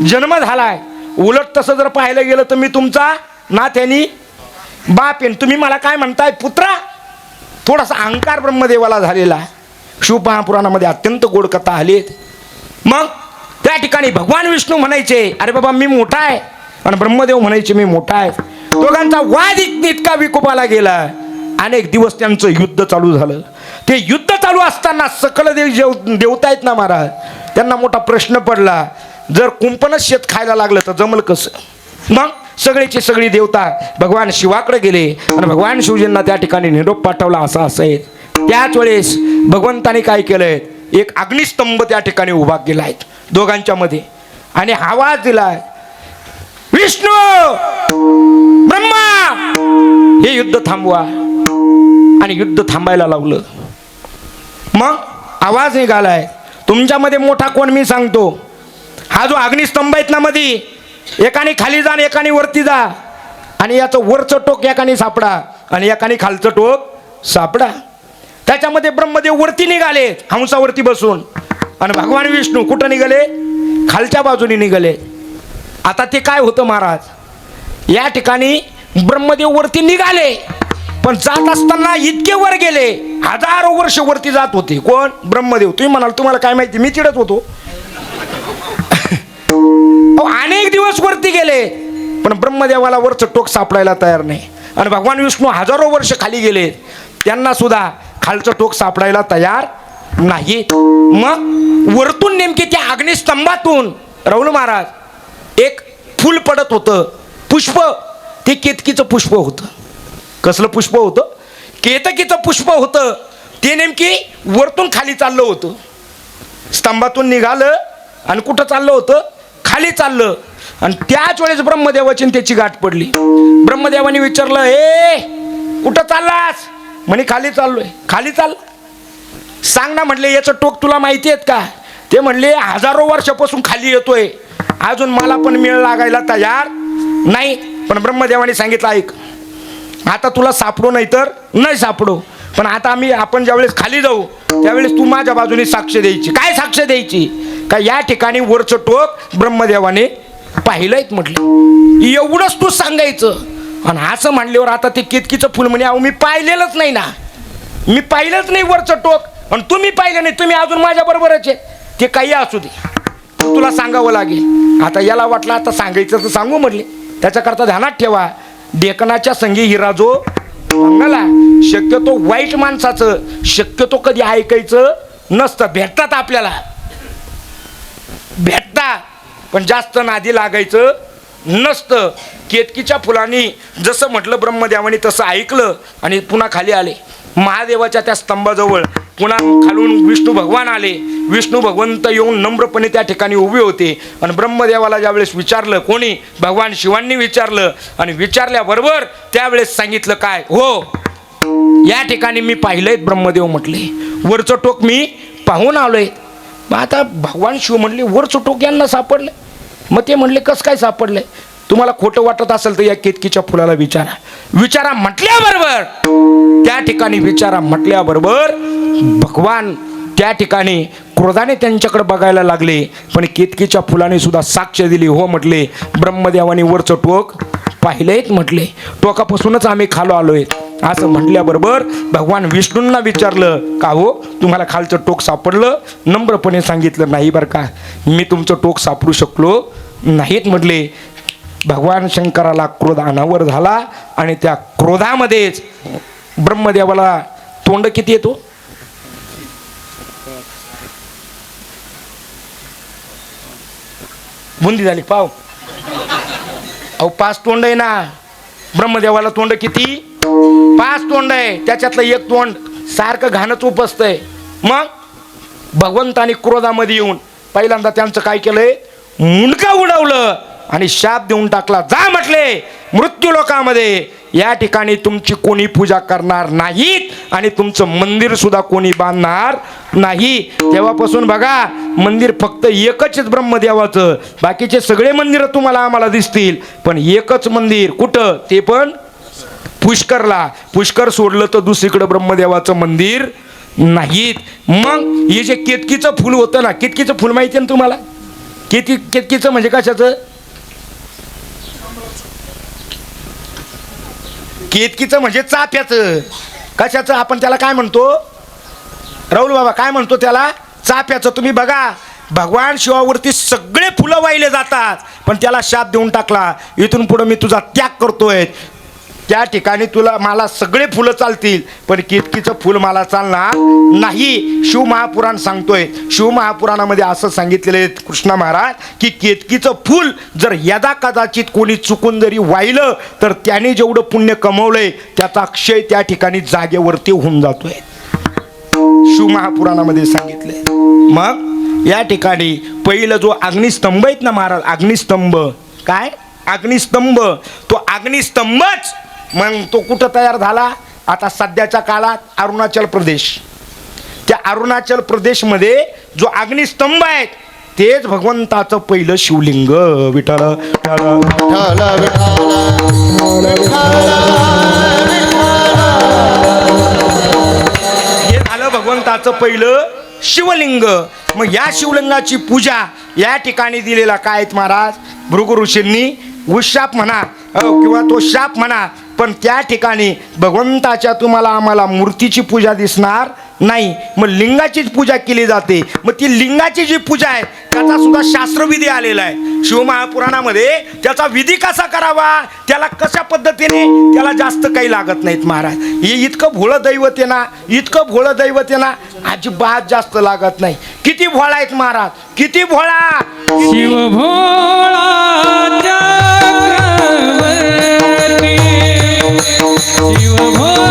जन्म झालाय उलट तसं जर पाहायला गेलं तर मी तुमचा ना त्यांनी बाप येईन तुम्ही मला काय म्हणताय पुत्रा थोडासा अहंकार ब्रह्मदेवाला झालेला शिवमहापुराणामध्ये अत्यंत गोड कथा आलीत मग त्या ठिकाणी भगवान विष्णू म्हणायचे अरे बाबा मी मोठा आहे आणि ब्रह्मदेव म्हणायचे मी मोठा आहे दोघांचा वाद इतका विकोपाला गेला अनेक दिवस त्यांचं युद्ध चालू झालं ते युद्ध चालू असताना सकल देवता आहेत ना महाराज, त्यांना मोठा प्रश्न पडला, जर कुंपणच शेत खायला लागलं तर जमल कसं? मग सगळेचे सगळी देवता भगवान शिवाकडे गेले आणि भगवान शिवजींना त्या ठिकाणी निरोप पाठवला. असं आहे. त्याच वेळेस भगवंताने काय केलंय, एक अग्निस्तंभ त्या ठिकाणी उभा केला आहे दोघांच्या मध्ये आणि आवाज दिलाय, विष्णू ब्रह्मा हे युद्ध थांबवा. आणि युद्ध थांबायला लावलं. मग आवाज निघालाय, तुमच्यामध्ये मोठा कोण मी सांगतो. हा जो अग्निस्तंभ आहेत ना मध्ये, एकाने खाली जा आणि एकाने वरती जा, आणि याचं वरचं टोक एकाने सापडा आणि एकाने खालचं टोक सापडा. त्याच्यामध्ये ब्रह्मदेव वरती निघाले हंसावरती बसून, आणि भगवान विष्णू कुठं निघाले, खालच्या बाजूने निघाले. आता ते काय होतं महाराज, या ठिकाणी ब्रह्मदेव वरती निघाले, पण जात असताना इतके वर गेले, हजारो वर्ष वरती जात होते. कोण? ब्रह्मदेव. तुम्ही म्हणाल तुम्हाला काय माहिती, मी चिडत होतो. अनेक दिवस वरती गेले, पण ब्रह्मदेवाला वरचं टोक सापडायला तयार नाही. आणि भगवान विष्णू हजारो वर्ष खाली गेले, त्यांना सुद्धा खालचं टोक सापडायला तयार नाही. मग वरतून नेमके त्या अग्निस्तंभातून राहुल महाराज एक फूल पडत होतं, पुष्प. ते केतकीचं पुष्प होतं. कसलं पुष्प होतं? केतकीचं पुष्प होतं. ते नेमकी वरतून खाली चाललं होतं. स्तंभातून निघालं आणि कुठं चाललं होतं, खाली चाललं. आणि त्याच वेळेस ब्रह्मदेवाची त्याची गाठ पडली. ब्रह्मदेवाने विचारलं, ए कुठं चाललास? म्हणे खाली चाललोय. खाली चाल, सांग ना. म्हटले याचं टोक तुला माहिती आहेत का? ते म्हणले हजारो वर्षापासून खाली येतोय, अजून मला पण मेळ लागायला तयार नाही. पण ब्रह्मदेवाने सांगितलं, ऐक, आता तुला सापडो नाही तर नाही सापडो, पण आता आपण ज्यावेळेस खाली जाऊ त्यावेळेस तू माझ्या बाजूने साक्ष द्यायची. काय साक्ष द्यायची? का या ठिकाणी वरचं टोक ब्रह्मदेवाने पाहिलंय म्हटलं. एवढंच तू सांगायचं. आणि असं म्हणल्यावर आता ते केतकीचं फुल म्हणे, अहो मी पाहिलेलंच नाही ना, मी पाहिलंच नाही वरचं टोक, आणि तुम्ही पाहिलं नाही, तुम्ही अजून माझ्या बरोबरच आहे. ते काही असू दे, तुला सांगावं लागेल. आता याला वाटलं आता सांगायचं तर सांगू म्हटले. त्याच्याकरता ध्यानात ठेवा, डेकनाच्या संगी हिरा जो मंगला, शक्यतो वाईट माणसाचं शक्यतो कधी ऐकायचं नसतं. भेटतात आपल्याला, भेटतात, पण जास्त नादी लागायचं नसतं. केतकीच्या फुलांनी जसं म्हटलं ब्रह्मदेवाने तसं ऐकलं आणि पुन्हा खाली आले. महादेवाच्या त्या स्तंभाजवळ पुन्हा खालून विष्णू भगवान आले. विष्णू भगवंत येऊन नम्रपणे त्या ठिकाणी उभे होते. आणि ब्रह्मदेवाला ज्यावेळेस विचारलं, कोणी? भगवान शिवांनी विचारलं. आणि विचारल्याबरोबर त्यावेळेस सांगितलं काय, हो या ठिकाणी मी पाहिलंय. ब्रह्मदेव म्हटले वरचं टोक मी पाहून आलोय. मग आता भगवान शिव म्हणले वरचं टोक यांना सापडलं. मग ते म्हणले कसं काय सापडलंय? तुम्हाला खोटं वाटत असेल तर या केतकीच्या फुलाला विचारा. विचारा म्हटल्याबरोबर त्या ठिकाणी विचारा म्हटल्याबरोबर भगवान त्या ठिकाणी क्रोधाने त्यांच्याकडे बघायला लागले. पण केतकीच्या फुलाने सुद्धा साक्ष दिली. हो म्हटले, ब्रह्मदेवाने वरचं टोक पाहिलेत म्हटले, टोकापासूनच आम्ही खालो आलोय. असं म्हटल्याबरोबर भगवान विष्णूंना विचारलं, का हो तुम्हाला खालचं टोक सापडलं? नम्रपणे सांगितलं, नाही बरं का, मी तुमचं टोक सापडू शकलो नाहीत म्हटले. भगवान शंकराला क्रोध अनावर झाला आणि त्या क्रोधामध्येच ब्रह्मदेवाला तोंड किती येतो? बुंदी झाली पाव. अहो 5 तोंड आहे ना. ब्रह्मदेवाला तोंड किती? 5 तोंड आहे. त्याच्यातलं एक तोंड सारखं घाणच उपसतंय. मग भगवंतानी क्रोधामध्ये येऊन पहिल्यांदा त्यांचं काय केलंय, मुंडका उडवलं आणि शाप देऊन टाकला. जा म्हटले, मृत्यू लोकामध्ये या ठिकाणी तुमची कोणी पूजा करणार नाहीत आणि तुमचं मंदिर सुद्धा कोणी बांधणार नाही. तेव्हापासून बघा, मंदिर फक्त एकच ब्रह्मदेवाचं. बाकीचे सगळे मंदिर तुम्हाला आम्हाला दिसतील, पण एकच मंदिर. कुठं? ते पण पुष्करला. पुष्कर सोडलं तर दुसरीकडे ब्रह्मदेवाचं मंदिर नाहीत. मग हे जे केतकीचं फुल होतं ना, केतकीचं फुल माहिती आहे ना तुम्हाला? केतकीचं म्हणजे कशाचं? केतकीचं म्हणजे चाफ्याचं. कशाचं? आपण त्याला काय म्हणतो राहुल बाबा, काय म्हणतो त्याला? चाफ्याचं. तुम्ही बघा, भगवान शिवावरती सगळे फुलं वाहिले जातात, पण त्याला शाप देऊन टाकला, इथून पुढे मी तुझा त्याग करतोय. त्या ठिकाणी तुला मला सगळे फुलं चालतील पण केतकीचं फुल मला चालणार नाही. शिवमहापुराण सांगतोय. शिवमहापुराणामध्ये असं सांगितलेलं आहे कृष्णा महाराज की केतकीचं फुल जर यदा कदाचित कोणी चुकून जरी वाहिलं तर त्याने जेवढं पुण्य कमवलंय त्याचा क्षय त्या ठिकाणी जागेवरती होऊन जातोय. शिवमहापुराणामध्ये सांगितलंय. मग या ठिकाणी पहिलं जो अग्निस्तंभ आहेत ना महाराज, अग्निस्तंभ काय अग्निस्तंभ, तो अग्निस्तंभच मग तो कुठं तयार झाला आता सध्याच्या काळात अरुणाचल प्रदेश. त्या अरुणाचल प्रदेशमध्ये जो अग्निस्तंभ आहे तेच भगवंताचं पहिलं शिवलिंग. विठ्ठल हे झालं भगवंताचं पहिलं शिवलिंग. मग या शिवलिंगाची पूजा या ठिकाणी दिलेला काय आहेत महाराज भृगु ऋषींनी उशाप म्हणा किंवा तो शाप म्हणा पण त्या ठिकाणी भगवंताच्या तुम्हाला आम्हाला मूर्तीची पूजा दिसणार नाही. मग लिंगाचीच पूजा केली जाते. मग ती लिंगाची जी पूजा आहे त्याचा सुद्धा शास्त्रविधी आलेला आहे शिवमहापुराणामध्ये. त्याचा विधी कसा करावा त्याला कशा पद्धतीने त्याला जास्त काही लागत नाहीत महाराज. हे इतकं भोळं दैवत आहे ना, इतकं भोळं दैवत आहे ना अजिबात जास्त लागत नाही. किती भोळा आहेत महाराज, किती भोळा. शिव भोळा चक्रवर्ती, शिव भोळा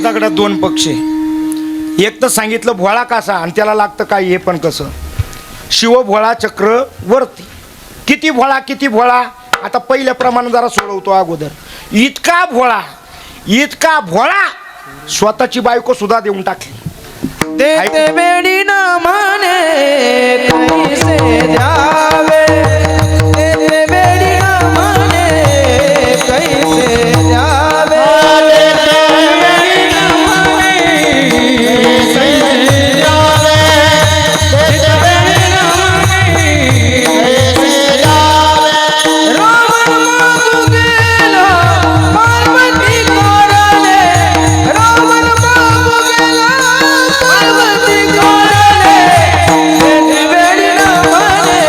दगडात दोन पक्ष. एक तर सांगितलं भोळा कसा आणि त्याला लागतं काय हे पण कसं. शिव भोळा चक्रवर्ती. किती भोळा किती भोळा. आता पहिल्याप्रमाणे जरा सोडवतो अगोदर. इतका भोळा इतका भोळा स्वतःची बायको सुद्धा देऊन टाकली. देते वेडी न माने कैसे द्यावे, देते वेडी न माने कैसे द्यावे, देते वेडी न माने कैसे द्यावे, देते वेडी न माने कैसे द्यावे. रावण मागू गेला पार्वती कोराले, रावण मागू गेला पार्वती कोराले, देते वेडी न माने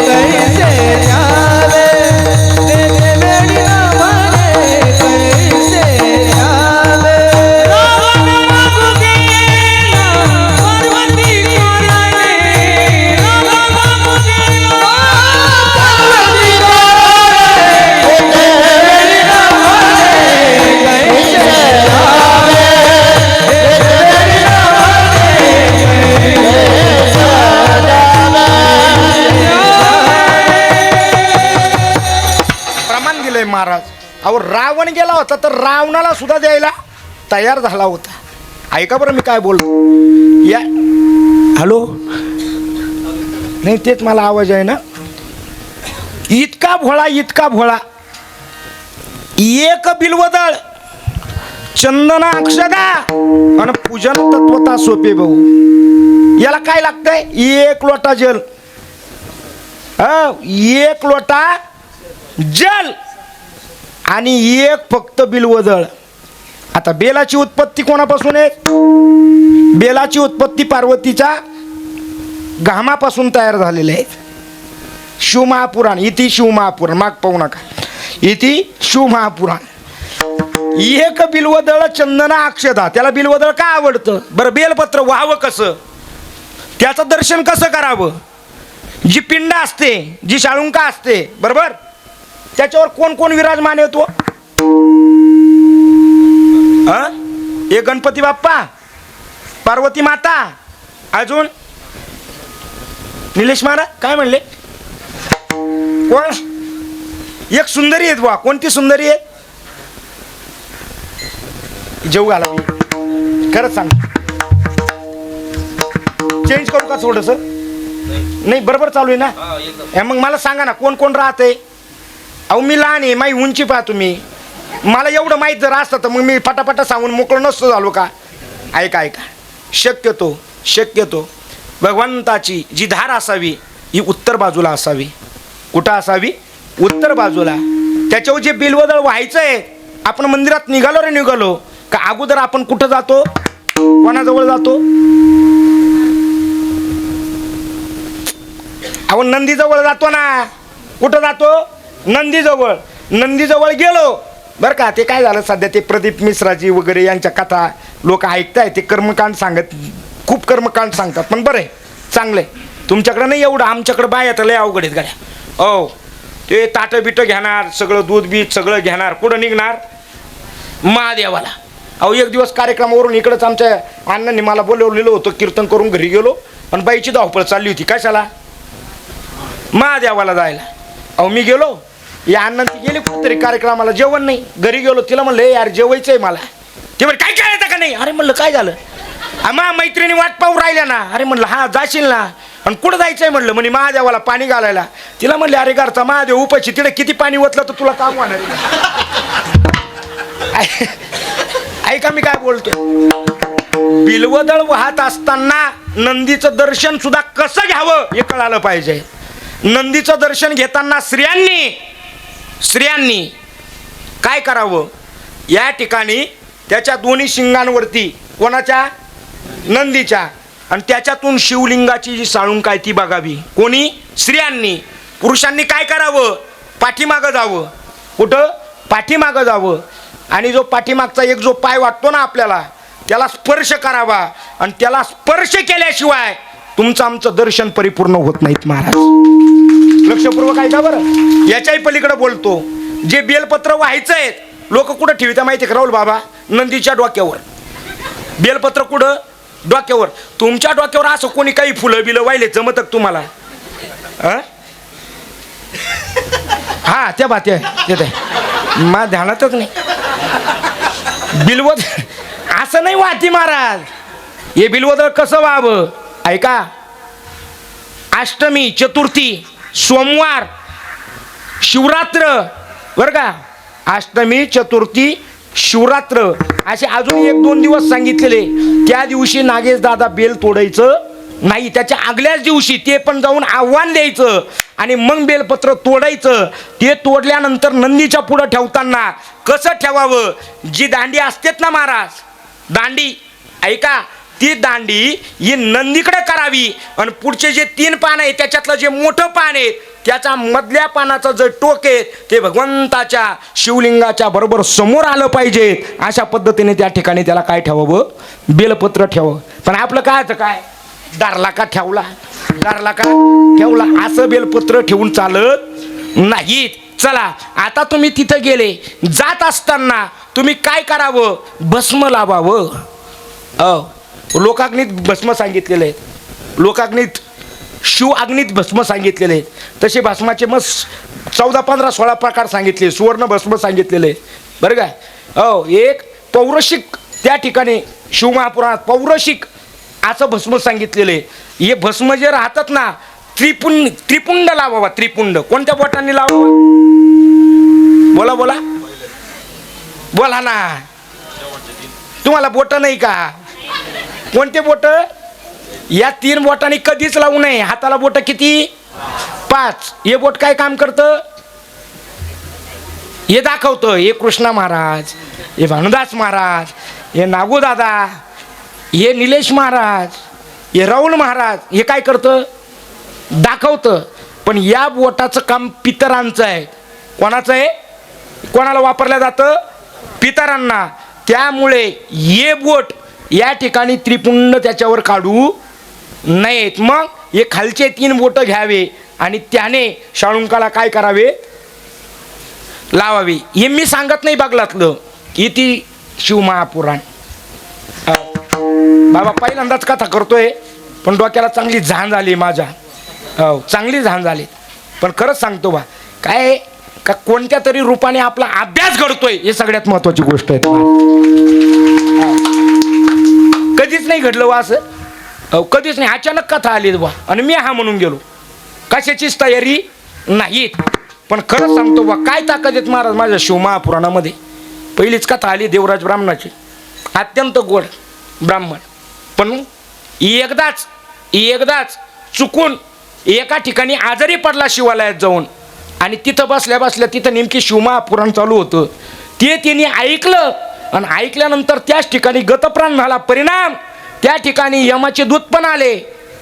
कैसे द्यावे, देते वेडी न माने कैसे द्यावे. रावण मागू गेला पार्वती कोराले, रावण मागू गेला पार्वती कोराले, देते वेडी न माने कैसे द्यावे, देते वेडी न प्रमाण दिलंय महाराज. अहो रावण गेला होता तर रावणाला सुद्धा द्यायला तयार झाला होता. ऐका बरं मी काय बोलतो. या हॅलो नाही तेच मला आवाज आहे ना. इतका भोळा इतका भोळा. एक बिलवदळ चंदना अक्षदा आणि पूजन तत्वता सोपे भाऊ. याला काय लागतंय? एक लोटा जल. एक लोटा जल आणि एक फक्त बिल्वदळ. आता बेलाची उत्पत्ती कोणापासून आहे? बेलाची उत्पत्ती पार्वतीच्या घामापासून तयार झालेले आहे. शिवमहापुराण, इति शिवमहापुराण, माग पाहू नका, इति शिवमहापुराण. एक बिल्वदळ चंदना अक्षदा. त्याला बिल्वदळ का आवडतं बरं? बेलपत्र व्हावं कसं, त्याचं दर्शन कसं करावं? जी पिंड असते, जी शाळुंका असते, बरोबर, त्याच्यावर कोण कोण विराजमान येतो? एक गणपती बाप्पा, पार्वती माता, अजून निलेश महाराज काय म्हणले? कोण? एक सुंदरी आहेत बा. कोणती सुंदरी आहे? जेऊ घाला खरंच सांग. चेंज करू का थोडस? नाही बरोबर चालू आहे ना. मग मला सांगा ना कोण कोण राहते? अहो मी लहान आहे, माझी उंची पहा तुम्ही. मला एवढं माहीत जर असतं तर मग मी फटाफटा सांगून मोकळं नसतो झालो का? ऐका ऐका, शक्यतो भगवंताची जी धार असावी ही उत्तर बाजूला असावी. कुठं असावी? उत्तर बाजूला. त्याच्यावर जे बिल्वदळ व्हायचंय, आपण मंदिरात निघालो रे निघालो का अगोदर आपण कुठं जातो? कोणाजवळ जातो? आपण नंदीजवळ जातो ना. कुठं जातो? नंदीजवळ. नंदीजवळ गेलो बरं का. ते काय झालं सध्या, ते प्रदीप मिश्राजी वगैरे यांच्या कथा लोक ऐकताय. ते कर्मकांड सांगत, खूप कर्मकांड सांगतात. पण बरं आहे, चांगलं आहे. तुमच्याकडं नाही एवढं, आमच्याकडं बाया तर लय अवघड आहेत गाड्या. हो, ते ताटं बिटं घेणार, सगळं दूध बीज सगळं घेणार. कुठं निघणार? महादेवाला. अहो एक दिवस कार्यक्रमावरून इकडंच आमच्या अण्णांनी मला बोलवलेलं होतं, कीर्तन करून घरी गेलो आणि बाईची धावपळ चालली होती. कशाला? महादेवाला जायला. अहो मी गेलो, या अण्णा ती गेली कुठेतरी कार्यक्रमाला, जेवण नाही. घरी गेलो, तिला म्हणलं यार जेवायचंय मला. ते म्हणलं काय करायचं का नाही? अरे म्हणलं काय झालं? आम्हा मैत्रिणी वाट पाहू राहिल्या ना. अरे म्हणलं हा जाशील ना. आणि कुठं जायचंय म्हणलं? म्हणे महादेवाला पाणी घालायला. तिला म्हणले अरे घरचा महादेव उपाशी, तिथे किती पाणी ओतलं तर तुला काम होणार आहे? ऐका मी काय बोलतो. बिल्वदळ वाहत असताना नंदीचं दर्शन सुद्धा कसं घ्यावं हे कळालं पाहिजे. नंदीचं दर्शन घेताना स्त्रियांनी काय करावं? या ठिकाणी त्याच्या दोन्ही शिंगांवरती, कोणाच्या? नंदीच्या. आणि त्याच्यातून शिवलिंगाची जी साळुंक आहे ती बघावी. कोणी? स्त्रियांनी. पुरुषांनी काय करावं? पाठीमागं जावं. कुठं? पाठीमागं जावं. आणि जो पाठीमागचा एक जो पाय वाटतो ना आपल्याला, त्याला स्पर्श करावा. आणि त्याला स्पर्श केल्याशिवाय तुमचं आमचं दर्शन परिपूर्ण होत नाहीत महाराज. लक्षपूर्वक ऐका बरं. याच्याही पलीकडे बोलतो. जे बेलपत्र व्हायचंय लोक कुठं ठेवता माहिती का राहुल बाबा? नंदीच्या डोक्यावर. बेलपत्र कुठं? डोक्यावर. तुमच्या डोक्यावर असं कोणी काही फुलं बिलं वाहिले जमत तुम्हाला? हा त्या बाते मा ध्यानातच नाही. बिल्वद असं नाही वाहती महाराज. हे बिल्वदळ कसं व्हावं? ऐका. अष्टमी, चतुर्थी, सोमवार, शिवरात्र, बरं का? अष्टमी, चतुर्थी, शिवरात्र असे अजून 1-2 दिवस सांगितलेले. त्या दिवशी नागेश दादा बेल तोडायचं नाही. त्याच्या आगल्याच दिवशी ते पण जाऊन आव्हान द्यायचं आणि मग बेलपत्र तोडायचं. ते तोडल्यानंतर नंदीच्या पुढं ठेवताना कसं ठेवावं? जी दांडी असतेत ना महाराज, दांडी ऐका, ती दांडी ही नंदीकडे करावी. आणि पुढचे जे 3 पान आहे त्याच्यातलं जे मोठं पान आहे त्याच्या मधल्या पानाचं जे टोक आहे ते भगवंताच्या शिवलिंगाच्या बरोबर समोर आलं पाहिजे. अशा पद्धतीने त्या ठिकाणी त्याला काय ठेवावं? बेलपत्र ठेवावं. पण आपलं काय काय दारला का ठेवला, दारला का ठेवला, असं बेलपत्र ठेवून चालत नाही. चला आता तुम्ही तिथं गेले, जात असताना तुम्ही काय करावं? भस्म लावावं. लोकाग्नीत भस्म सांगितलेले आहेत. लोकाग्नीत शिव अग्नीत भस्म सांगितलेले आहेत. तसे भस्माचे मग 14, 15, 16 प्रकार सांगितले. सुवर्ण भस्म सांगितलेले बरं का? एक पौरषिक त्या ठिकाणी शिवमहापुराणात पौरषिक असं भस्म सांगितलेले. हे भस्म जे राहतात ना, त्रिपुंड लावावा. त्रिपुंड कोणत्या बोटांनी लावावा? बोला बोला बोला ना. तुम्हाला बोट नाही का? कोणते बोट? या 3 बोटांनी कधीच लावू नये. हाताला बोट किती? 5. हे बोट काय काम करतं? हे दाखवतं. हे कृष्णा महाराज, हे भानुदास महाराज, हे नागू दादा, हे निलेश महाराज, हे राहुल महाराज. हे काय करतं? दाखवतं. पण या बोटाचं काम पितरांचं आहे. कोणाचं आहे? कोणाला वापरलं जातं? पितरांना. त्यामुळे हे बोट या ठिकाणी त्रिपुंड त्याच्यावर काढू नयेत. मग हे खालचे 3 बोट घ्यावे आणि त्याने शाळुंकाला काय करावे? लावावे. हे मी सांगत नाही बगलातलं, इति शिवमहापुराण. बाबा पहिल्यांदाच कथा करतोय, पण डोक्याला चांगली झाण झाली माझ्या. हो, चांगली झाण झाली. पण खरंच सांगतो बा, काय का कोणत्या तरी रूपाने आपला अभ्यास घडतोय, हे सगळ्यात महत्वाची गोष्ट आहे. कधीच नाही घडलं वा असं. हो, कधीच नाही. अचानक कथा आली बा आणि मी हा म्हणून गेलो. कशाचीच तयारी नाही. पण खरंच सांगतो बा, काय ताकद आहेत महाराज माझ्या शिवमहापुराणामध्ये. पहिलीच कथा आली देवराज ब्राह्मणाची. अत्यंत गोड ब्राह्मण, पण एकदाच चुकून एका ठिकाणी आजारी पडला शिवालयात जाऊन, आणि तिथं बसल्या बसल्या तिथं नेमकी शिवमहापुराण चालू होतं. ते त्यांनी ऐकलं आणि ऐकल्यानंतर त्याच ठिकाणी गतप्राण झाला. परिणाम त्या ठिकाणी यमाचे दूत पण आले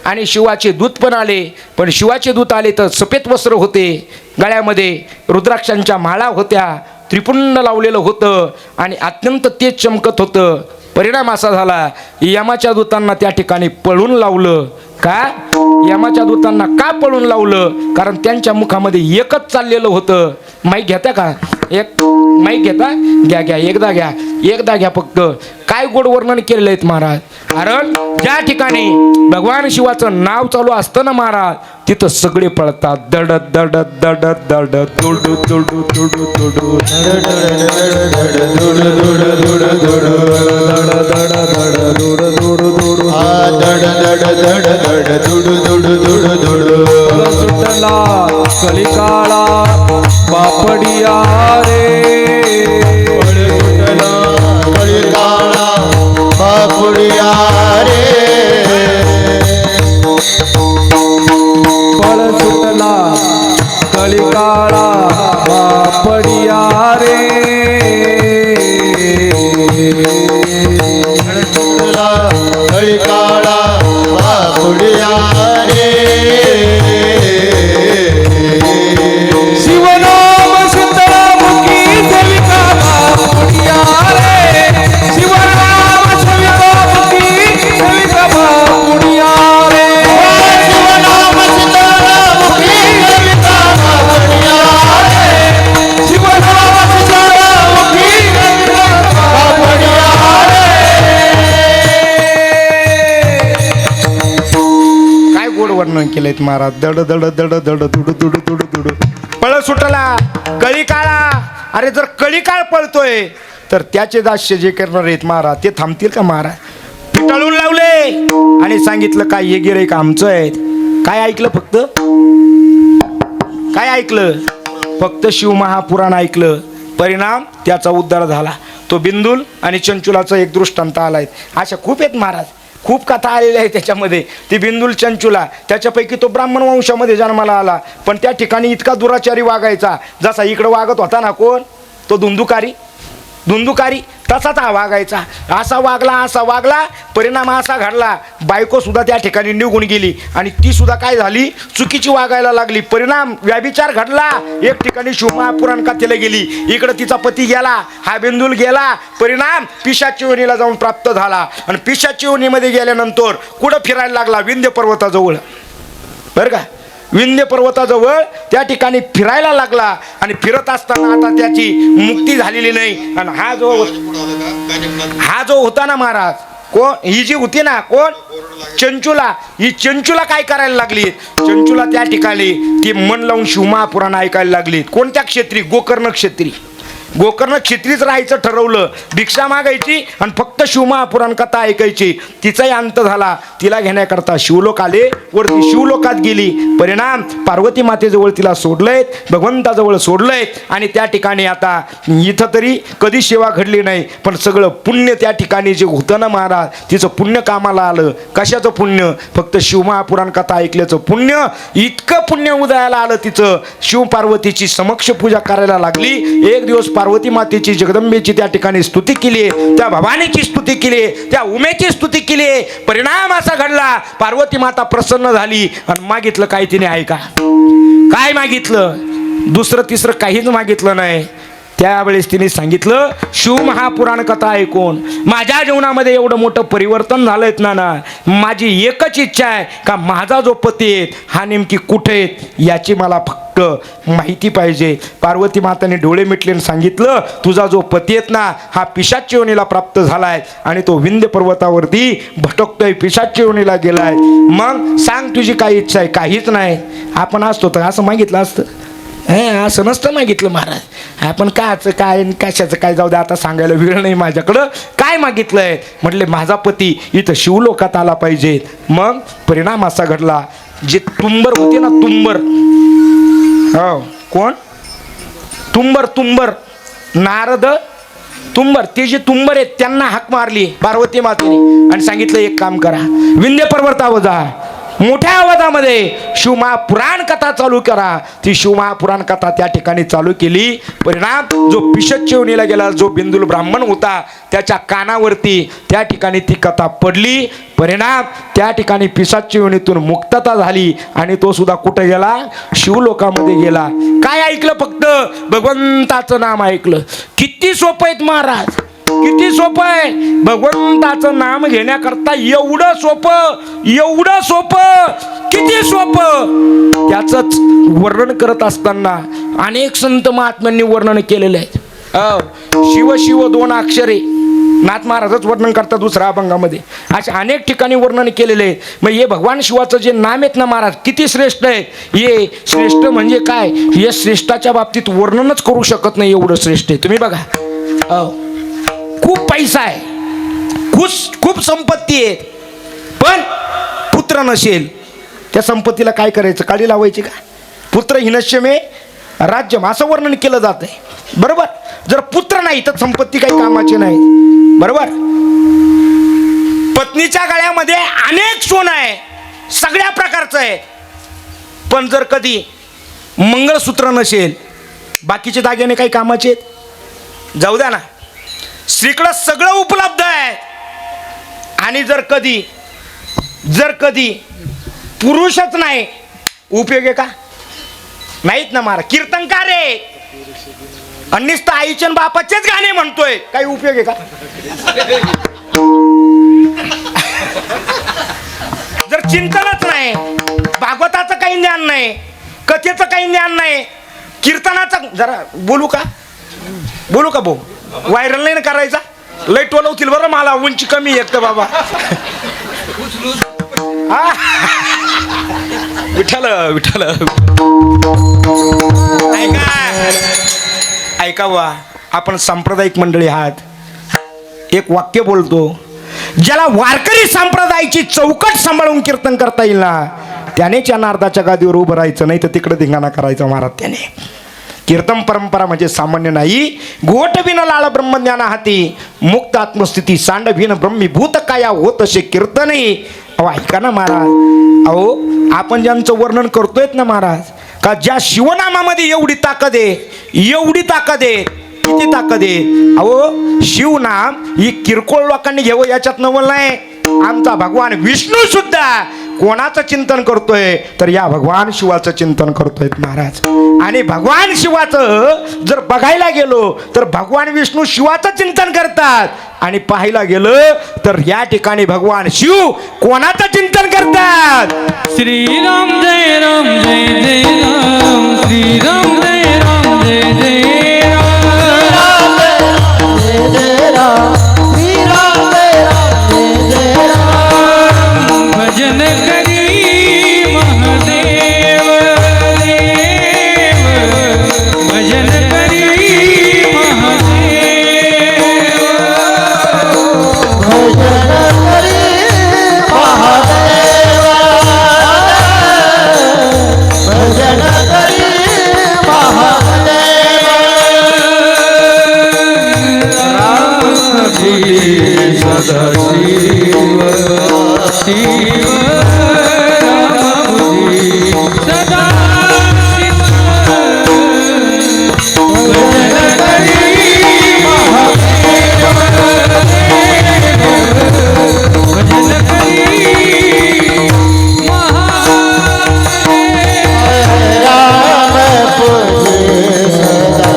आणि शिवाचे दूत पण आले. पण शिवाचे दूत आले तर सफेद वस्त्र होते, गळ्यामध्ये रुद्राक्षांच्या माळा होत्या, त्रिपुंड लावलेलं होतं आणि अत्यंत तेज चमकत होतं. परिणाम असा झाला, यमाच्या दूतांना त्या ठिकाणी पळून लावलं. का? यमाच्या दूतांना का पळून लावलं? कारण त्यांच्या मुखामध्ये एकच चाललेलं होतं. माईक घेता का? एक माईक घेता? घ्या एकदा घ्या फक्त. काय गोड वर्णन केलेलं आहे महाराज. कारण ज्या ठिकाणी भगवान शिवाचं नाव चालू असतं ना महाराज, तिथं सगळे पळतात. दडत दडत दडत दडत दुडू दुडू दुडू दुडू सुटला कलिकाळा बापडिया रे. कलिकाळा बापुडिया रे. फळ सुटला कलिकाळा बापडिया रे. कलिकाळा बापुडिया रे. शिवनाम सीतामुखी सेविका बापुडिया रे. शिवनाम सेविकामुखी सेविका बापुडिया रे. शिवनाम सीतामुखी सेविका बापुडिया रे. शिवनाम सीतामुखी सेविका बापुडिया काय गोड वर्णन केलंय महाराज. दड दड दड दड दुडू दुडू दुडू दुडू. पळ सुटला कळीकाळा. अरे जर कळीकाळ पळतोय तर त्याचे दास्य जे करणार आहेत महाराज, ते थांबतील का महाराज? पिटाळून लावले आणि सांगितलं काय हे गिऱ्हाईक आमचं आहेत. काय ऐकलं? फक्त काय ऐकलं? फक्त शिवमहापुराण ऐकलं. परिणाम त्याचा उद्धार झाला. तो बिंदुल आणि चंचुलाचा एक दृष्टांत आलाय. अशा खूप आहेत महाराज, खूप कथा आलेल्या आहे त्याच्यामध्ये. ती बिंदुल चंचुला, त्याच्यापैकी तो ब्राह्मण वंशामध्ये जन्माला आला, पण त्या ठिकाणी इतका दुराचारी वागायचा जसा इकडं वागत होता ना कोण? तो धुंदुकारी तसाच हा वागायचा. असा वागला परिणाम असा घडला, बायको सुद्धा त्या ठिकाणी निघून गेली आणि ती सुद्धा काय झाली? चुकीची वागायला लागली. परिणाम व्याभिचार घडला. एक ठिकाणी शिवमहापुराण कथेला गेली, इकडं तिचा पती गेला, हा बिंदुल गेला. परिणाम पिशाची योनीला जाऊन प्राप्त झाला आणि पिशाची योनीमध्ये गेल्यानंतर कुठं फिरायला लागला? विंध्य पर्वताजवळ. बरं का? विंध्य पर्वताजवळ त्या ठिकाणी फिरायला लागला आणि फिरत असताना आता त्याची मुक्ती झालेली नाही. आणि हा जो होता ना महाराज, कोण? ही जी होती ना, कोण? चंचुला. ही चंचुला काय करायला लागली? चंचुला त्या ठिकाणी ती मन लावून शिवमहापुराण ऐकायला लागली. कोणत्या क्षेत्री? गोकर्ण क्षेत्री. गोकर्ण क्षत्रीच राहायचं ठरवलं, भिक्षा मागायची आणि फक्त शिवमहापुराण कथा ऐकायची. तिचाही अंत झाला. तिला घेण्याकरता शिवलोक आले, वरती शिवलोकात गेली. परिणाम पार्वती मातेजवळ तिला सोडलंय, भगवंताजवळ सोडलंय. आणि त्या ठिकाणी आता इथं तरी कधी सेवा घडली नाही, पण सगळं पुण्य त्या ठिकाणी जे होतं ना महाराज, तिचं पुण्य कामाला आलं. कशाचं पुण्य? फक्त शिवमहापुराण कथा ऐकल्याचं पुण्य. इतकं पुण्य उदयाला आलं तिचं. शिव पार्वतीची समक्ष पूजा करायला लागली. एक दिवस पार्वती मातेची, जगदंबेची त्या ठिकाणी स्तुती केली, त्या भवानीची स्तुती केली, त्या उमेची स्तुती केली. परिणाम असा घडला, पार्वती माता प्रसन्न झाली आणि मागितलं काय तिने? ऐका, काय मागितलं? दुसरं तिसरं काहीच मागितलं नाही. त्यावेळेस तिने सांगितलं, शिवमहापुराण कथा ऐकून माझ्या जीवनामध्ये एवढं मोठं परिवर्तन झालंय ना, माझी एकच इच्छा आहे का माझा जो पती आहे हा नेमकी कुठे आहे याची मला फक्त माहिती पाहिजे. पार्वती माताने डोळे मिटले आणि सांगितलं, तुझा जो पती आहेत ना हा पिशाच योनीला प्राप्त झालाय आणि तो विंध्य पर्वतावरती भटकतोय, पिशाच योनीला गेलाय. मग सांग तुझी काय इच्छा आहे? काहीच नाही. आपण असतो तर असं मागितलं असतं? असं नसतं मागितलं महाराज. आपण कायचं काय कशाचं काय, जाऊ दे आता सांगायला वेळ नाही माझ्याकडं. काय मागितलंय? म्हटले माझा पती इथं शिवलोकात आला पाहिजे. मग परिणाम असा घडला, जे तुंबर होते ना, तुंबर, हो कोण? तुंबर नारद तुंबर, ते जे तुंबर आहेत त्यांना हाक मारली पार्वती मातेने आणि सांगितलं एक काम करा, विंध्य पर्वतावर जा, मोठ्या आवाजामध्ये शिवमहापुराण कथा चालू करा. ती शिवमहापुराण कथा त्या ठिकाणी चालू केली. परिणाम जो पिशाच योनीला गेला, जो बिंदुल ब्राह्मण होता, त्याच्या कानावरती त्या ठिकाणी ती कथा पडली. परिणाम त्या ठिकाणी पिशाच योनीतून मुक्तता झाली आणि तो सुद्धा कुठे गेला? शिवलोकामध्ये गेला. काय ऐकलं? फक्त भगवंताचं नाम ऐकलं. किती सोपं आहेत महाराज, किती सोपं आहे भगवंताचं नाम घेण्याकरता. एवढं सोपं, किती सोपं. त्याचंच वर्णन करत असताना अनेक संत महात्म्यांनी वर्णन केलेले आहेत. शिव शिव 2 अक्षरे नाथ महाराजच वर्णन करतात दुसऱ्या अभंगामध्ये. असे अनेक ठिकाणी वर्णन केलेले आहे. मग हे भगवान शिवाचं जे नाम आहेत ना महाराज, किती श्रेष्ठ आहे. हे श्रेष्ठ म्हणजे काय, हे श्रेष्ठाच्या बाबतीत वर्णनच करू शकत नाही, एवढं श्रेष्ठ आहे. तुम्ही बघा, खूप पैसा आहे, खूप संपत्ती आहे, पण पुत्र नसेल, त्या संपत्तीला काय करायचं? काळी लावायची का? पुत्र हिनश्य मे राज्यम असं वर्णन केलं जात आहे. बरोबर? जर पुत्र नाही तर संपत्ती काही कामाची नाही. बरोबर? पत्नीच्या गळ्यामध्ये अनेक सोनं आहे, सगळ्या प्रकारचं आहे, पण जर कधी मंगळसूत्र नसेल, बाकीचे दागिने काही कामाचे आहेत? जाऊ द्या ना, श्रीकडं सगळं उपलब्ध आहे. आणि जर कधी पुरुषच नाही, उपयोग आहे का? नाहीत ना महाराज. कीर्तनकार आहे आणि नुसतं आईचे आणि बापाचेच गाणे म्हणतोय, काही उपयोग आहे का? जर चिंतनच नाही, भागवताचं काही ज्ञान नाही, कथेचं काही ज्ञान नाही, कीर्तनाचं जरा बोलू का भाऊ? व्हायरल नाही ना करायचा, लय टोलवतील बरं मला, उंची कमी एक तर बाबा. विठ्ठल ऐका वा, आपण सांप्रदायिक मंडळी आहात. एक वाक्य बोलतो, ज्याला वारकरी संप्रदायाची चौकट सांभाळून कीर्तन करता येईल ना, त्यानेच या नारदाच्या गादीवर उभं राहायचं, नाही तर तिकडे धिंगाणा करायचा महाराज. त्याने कीर्तन परंपरा म्हणजे सामान्य नाही. गोट बिन लाळ ब्रह्मज्ञान हाती, मुक्त आत्मस्थिती सांड भिन ब्रह्मीभूत काया होत असे कीर्तनही. अहो ऐका ना महाराज, अहो आपण ज्यांचं वर्णन करतोय ना महाराज, का ज्या शिवनामामध्ये एवढी ताकद आहे, किती ताकद आहे. अहो शिवनाम ही किरकोळ लोकांनी घ्यावं याच्यात नवल नाही. आमचा भगवान विष्णू सुद्धा कोणाचं चिंतन करतोय? तर या भगवान शिवाचं चिंतन करतोय महाराज. आणि भगवान शिवाचं जर बघायला गेलो तर भगवान विष्णू शिवाचं चिंतन करतात, आणि पाहायला गेलं तर या ठिकाणी भगवान शिव कोणाचं चिंतन करतात? श्रीराम जय राम जय जय राम, श्रीराम जय राम जय जय राम, भजन करी महादेव देव, भजन करी महादेव. शिव राम बुद्धि सदा शिव भजन करी भजन करी राम पूजे सदा शिव राम पूजे सदा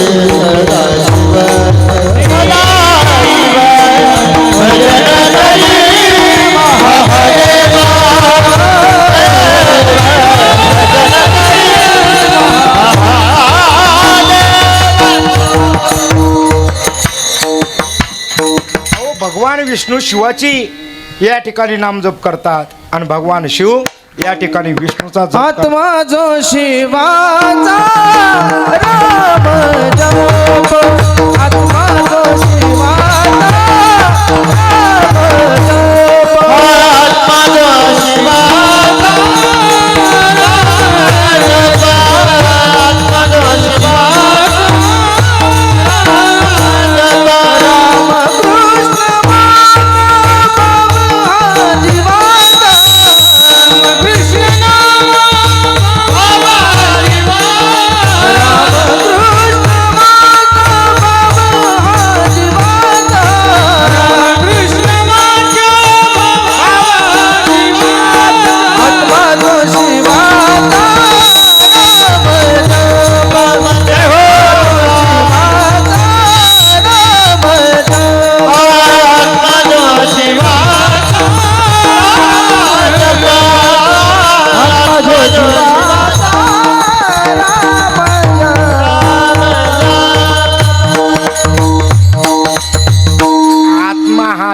शिव सदा शिव भजन करी महादेवा अहो भगवान विष्णू शिवाची या ठिकाणी नामजप करतात आणि भगवान शिव या ठिकाणी विष्णूचा जप करतात. आत्मा जो शिवाचा राम जप आत्मा जो शिवाचा राम जप आत्मा जो शिवाचा आत्मा जो शिवाचा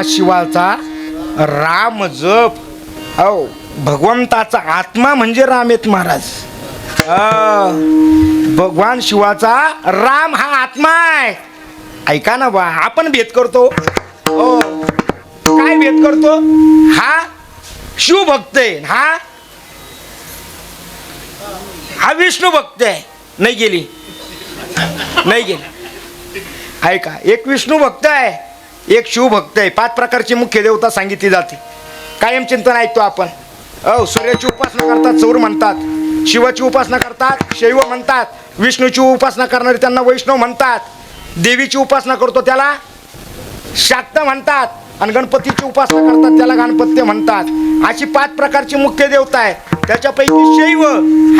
शिवाचा राम जप. हो भगवंताचा आत्मा म्हणजे राम आहेत महाराज. भगवान शिवाचा राम हा आत्मा आहे. ऐका ना बा, आपण भेद करतो. हो काय भेद करतो? हा शिव भक्त आहे, हा विष्णू भक्त आहे. नाही गेली नाही गेली. ऐका, एक विष्णू भक्त आहे, एक शिव भक्त आहे. 5 प्रकारची मुख्य देवता सांगितली जाते. कायम चिंतन ऐकतो आपण. सूर्याची उपासना करतात चौर म्हणतात, शिवाची उपासना करतात शैव म्हणतात, विष्णूची उपासना करणारे त्यांना वैष्णव म्हणतात, देवीची उपासना करतो त्याला शाक्त म्हणतात, आणि गणपतीची उपासना करतात त्याला गणपत्य म्हणतात. अशी 5 प्रकारची मुख्य देवता आहे. त्याच्यापैकी शैव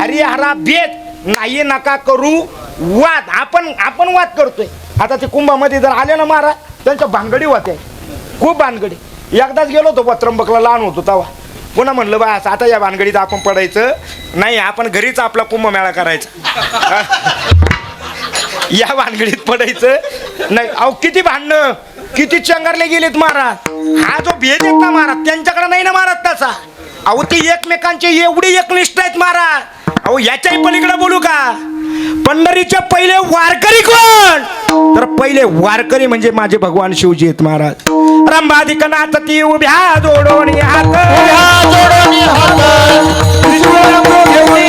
हरिहरा भेद नाही नका करू वाद. आपण वाद करतोय. आता ते कुंभामध्ये जर आले ना महाराज, त्यांच्या भानगडी होत्या, खूप भानगडी. एकदाच गेलो होतो त्र्यंबकला, लहान होतो तेव्हा. पुन्हा म्हणलं बा आता या भानगडीत आपण पडायचं नाही, आपण घरीच आपला कुंभमेळा करायचा. या भानगडीत पडायचं नाही. अहो किती भांडणं, किती चंगरले गेलेत महाराज. हा जो भेद आहेत ना महाराज, त्यांच्याकडे नाही ना महाराज तसा. अहो ते एकमेकांचे एवढी एकनिष्ठ आहेत महाराज. अहो याच्याही पलीकडे बोलू का? पंढरीचे पहिले वारकरी कोण? तर पहिले वारकरी म्हणजे माझे भगवान शिवजी आहेत महाराज. रंभाधिक नाचती उभ्या जोडोनी हात, उभ्या जोडोनी हात, त्रिशूळ घेऊनी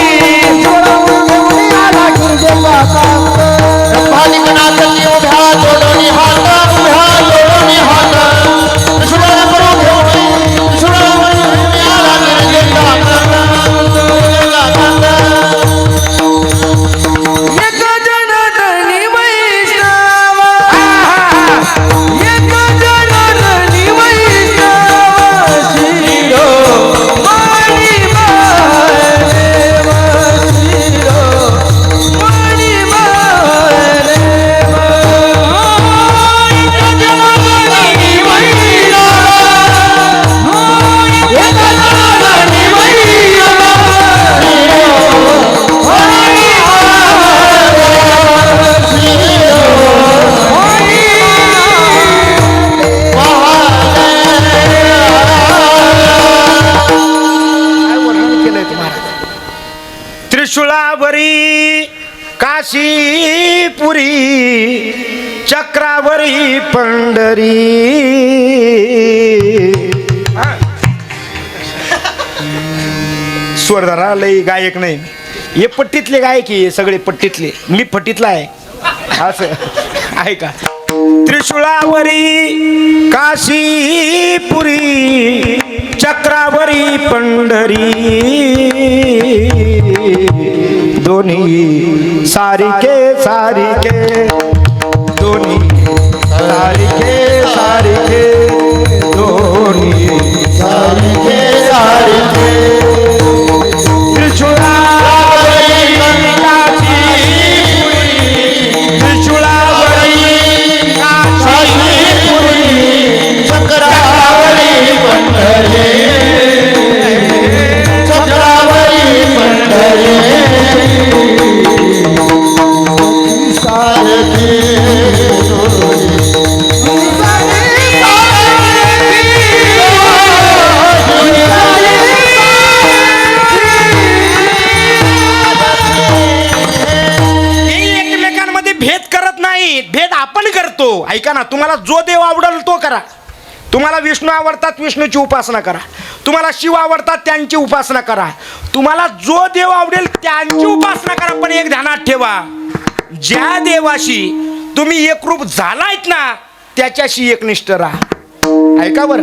आला गुरुदेवाचा. रंभाधिक नाचती उभ्या जोडोनी हात, उभ्या जोडोनी हात, त्रिशूळ घेऊनी, त्रिशूळ घेऊनी आला गुरुदेवाचा. एक जनार्दनी वैष्णव, एक जनार्दनी वैष्णव, शिरोमणी महादेव, शिरोमणी महादेव. एक जनार्दनी वैष्णव, एक जनार्दनी वैष्णव, त्रिशूळावरी काशीपुरी, चक्रावरी पंढरी. स्वरधरा लई गायक नाही, हे पट्टीतले गायक आहे सगळे, पट्टीतले. मी पट्टीतला आहे असं आहे का? त्रिशूळावरी काशीपुरी चक्रावरी पंढरी दोन्ही सारिके सारिके दोन्ही सारिके सारिके दोन्ही सारिके सारिके त्रिशूळावरी काशीपुरी त्रिशूळावरी काशीपुरी चक्रावरी पंढरी चक्रावरी पंढरी सारखी एकमेकांमध्ये भेद करत नाही, भेद आपण करतो. ऐका ना, तुम्हाला जो देव आवडेल तो करा. तुम्हाला विष्णू आवडतात विष्णूची उपासना करा, तुम्हाला शिव आवडतात त्यांची उपासना करा, तुम्हाला जो देव आवडेल त्यांची उपासना करा. पण एक ध्यानात ठेवा, ज्या देवाशी तुम्ही एकरूप झालायत ना त्याच्याशी एकनिष्ठ राहा. ऐका बरं,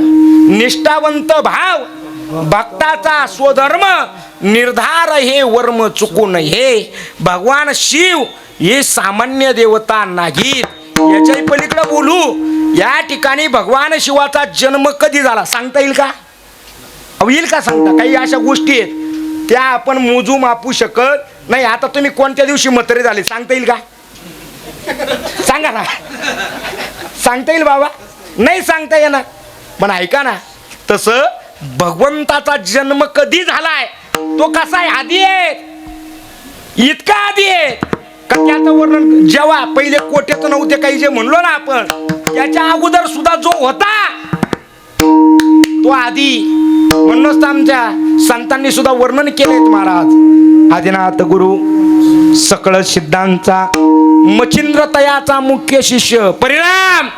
निष्ठावंत भाव भक्ताचा स्वधर्म निर्धार हे वर्म चुकू नये. भगवान शिव हे सामान्य देवता नाहीत. याच्याही पलीकडे बोलू, या ठिकाणी भगवान शिवाचा जन्म कधी झाला सांगता येईल का? येईल का सांगता? काही अशा गोष्टी आहेत त्या आपण मोजू मापू शकत नाही. आता तुम्ही कोणत्या दिवशी म्हातारे झाले सांगता येईल का? सांगा ना, सांगता येईल बाबा? नाही सांगता येणार. पण ऐका ना, तसं भगवंताचा जन्म कधी झालाय तो कसा आहे? आधी आहे, इतका आधी आहे का त्याचं वर्णन जेव्हा पहिले कोट्याचं नव्हते काही जे म्हणलो ना आपण, त्याच्या अगोदर सुद्धा जो होता तो आधी. म्हणूनच आमच्या संतांनी सुद्धा वर्णन केले महाराज. आदिनाथ गुरु सकळ सिद्धांचा मच्छिंद्र तयाचा मुख्य शिष्य. परिणाम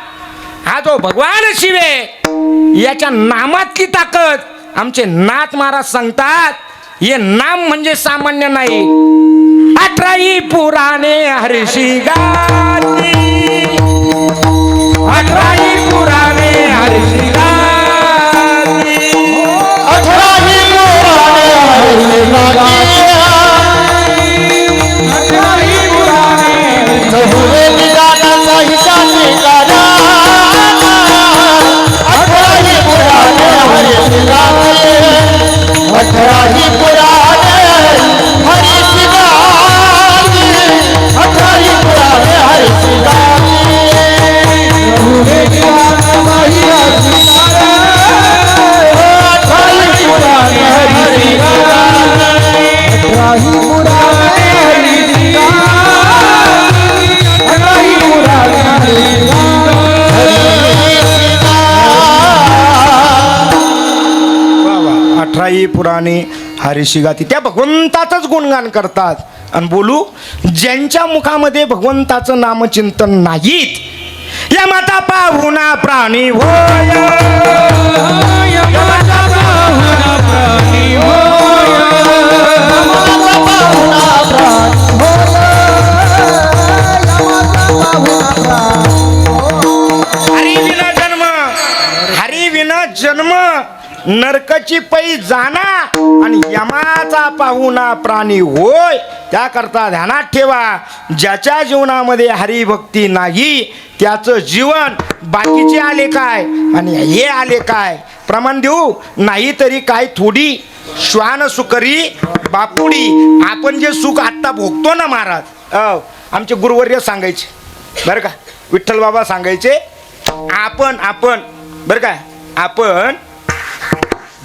हा जो भगवान शिव आहे याच्या नामातली ताकद आमचे नाथ महाराज सांगतात. हे नाम म्हणजे सामान्य नाही. 18 पुराणे हर्षी गाती, 18 पुराणे हर्षी गाती, 18 चहुरे निदानाचा हिसाब निघाला. 18 पुराणे हरीशी गाती, 18 पुराणे हरीशी गाती, 18 पुराणे हरीशी गाती. चहुरे निदानाचा हिसाब निघाला. 18 पुराणे हरीशी गाती, 18 पुराणे हरीशी गाती, 18 पुराणे हरीशी गाती. 18 पुराणे हरीशी गाती. त्या भगवंताचंच गुणगान करतात. आणि बोलू, ज्यांच्या मुखामध्ये भगवंताचं नामचिंतन नाहीत, या माता पाहुणा प्राणी होय, या माता पाहुणा प्राणी होय, हरी विना जन्म, हरी विना जन्म नरकाची पै जाना आणि यमाचा पाहुणा प्राणी होय. त्याकरता ध्यानात ठेवा, ज्याच्या जीवनामध्ये हरिभक्ती नाही त्याचं जीवन बाकीचे आले काय आणि हे आले काय प्रमाण देऊ नाही तरी काय थोडी श्वान सुकरी बापुडी. आपण जे सुख आत्ता भोगतो ना महाराज, आमचे गुरुवर्य सांगायचे बरं का, विठ्ठल बाबा सांगायचे, आपण बरं का, आपण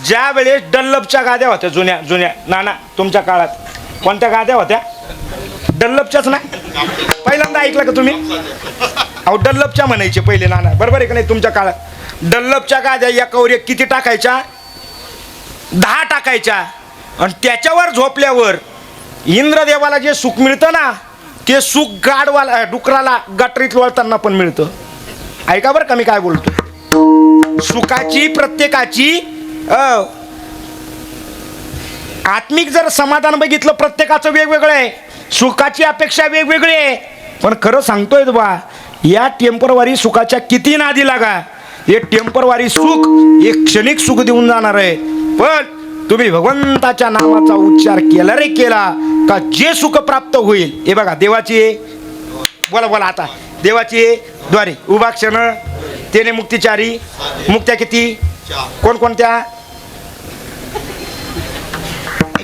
ज्या वेळेस डल्लभच्या गाद्या होत्या जुन्या जुन्या नाना तुमच्या काळात कोणत्या गाद्या होत्या? डल्लभच्याच ना, पहिल्यांदा ऐकलं का तुम्ही? अहो डल्लभच्या म्हणायचे पहिले नाना, बरोबर आहे का नाही? तुमच्या काळात डल्लभच्या गाद्या एकावर एक किती टाकायच्या? 10 टाकायच्या. आणि त्याच्यावर झोपल्यावर इंद्रदेवाला जे सुख मिळतं ना ते सुख गाडवाला डुकराला गटरीत वळताना पण मिळतं. ऐका बरं का मी काय बोलतो. सुखाची प्रत्येकाची आत्मिक जर समाधान बघितलं प्रत्येकाचं वेगवेगळं आहे, सुखाची अपेक्षा वेगवेगळी आहे. पण खरं सांगतोय बा, या टेम्परवारी सुखाच्या किती नादी लागा, हे टेम्परवारी सुख एक क्षणिक सुख देऊन जाणार आहे. पण तुम्ही भगवंताच्या नामाचा उच्चार केला रे केला का जे सुख प्राप्त होईल. हे बघा देवाची बोला बोला आता देवाची द्वारे उभा क्षण तेने मुक्तिचारी मुक्त्या किती कोणकोणत्या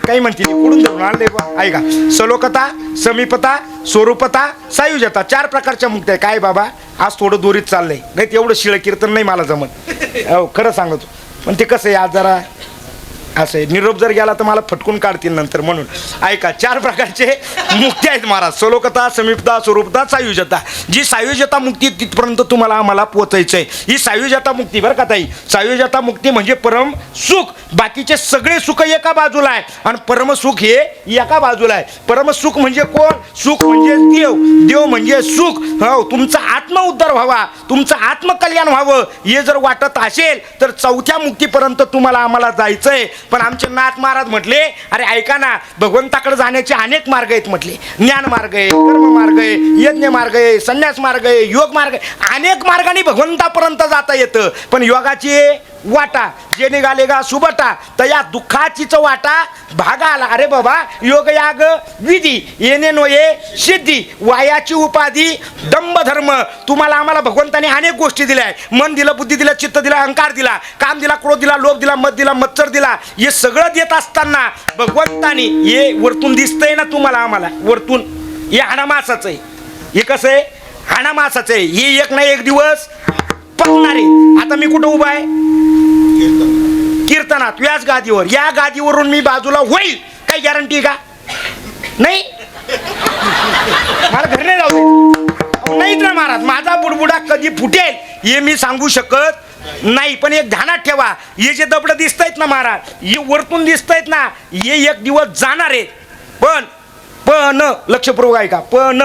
काही म्हणते कुठून धरून आणले ऐका. सलोकता समीपता स्वरूपता सायुज्यता 4 प्रकारच्या मुक्त्या आहे. काय बाबा आज थोडं दोरीत चाललंय नाही तेवढं शिळ कीर्तन नाही मला जमत. खरं सांगतो पण ते कसं आहे आज जरा असं आहे. निरोप जर गेला तर मला फटकून काढतील नंतर. म्हणून ऐका 4 प्रकारचे मुक्ती आहेत महाराज. सलोकता समीपता स्वरूपता सायुज्यता. जी सायुज्यता मुक्ती तिथपर्यंत तुम्हाला आम्हाला पोचायचं आहे. ही सायुज्यता मुक्ती बरं का ताई. सायुज्यता मुक्ती म्हणजे परम सुख. बाकीचे सगळे सुख एका बाजूला आहे आणि परमसुख हे एका बाजूला आहे. परमसुख म्हणजे कोण? सुख म्हणजे देव. देव म्हणजे सुख. हो तुमचा आत्म उद्धार व्हावा तुमचं आत्मकल्याण व्हावं हे जर वाटत असेल तर 4थ्या मुक्तीपर्यंत तुम्हाला आम्हाला जायचंय. पण आमचे नाथ महाराज म्हटले अरे ऐका ना भगवंताकडे जाण्याचे अनेक मार्ग आहेत म्हटले. ज्ञान मार्ग आहे कर्म मार्ग आहे यज्ञ मार्ग आहे संन्यास मार्ग आहे योग मार्ग आहे. अनेक मार्गाने भगवंतापर्यंत जाता येतं. पण योगाची वाटा जे निघाले गा सुबटा तया दुःखाचीच वाटा भागा आला. अरे बाबा योग याग विधी येणे नोये सिद्धी वायाची उपाधी दंभ धर्म. तुम्हाला आम्हाला भगवंताने अनेक गोष्टी दिल्या आहे. मन दिलं बुद्धी दिलं चित्त दिलं अहंकार दिला काम दिला क्रोध दिला लोभ दिला मत दिला मत्सर दिला. हे सगळं देत असताना भगवंतानी हे वरतून दिसतंय ना तुम्हाला आम्हाला वरतून हे हाणामासाचं आहे. हे कसं आहे हाणामासाचं आहे. हे एक ना एक दिवस पडणार आहे. आता मी कुठं उभा आहे कीर्तनात व्यास गादीवर. या गादीवरून मी बाजूला होईल काही गॅरंटी का नाही. मला घरी नाही जाऊ नाहीत ना महाराज. माझा बुडबुडा कधी फुटेल हे मी सांगू शकत नाही. पण एक ध्यानात ठेवा हे जे दबड दिसतायत ना महाराज हे वरतून दिसतायत ना हे एक दिवस जाणार आहेत. पण लक्षपूर्वक ऐका. पण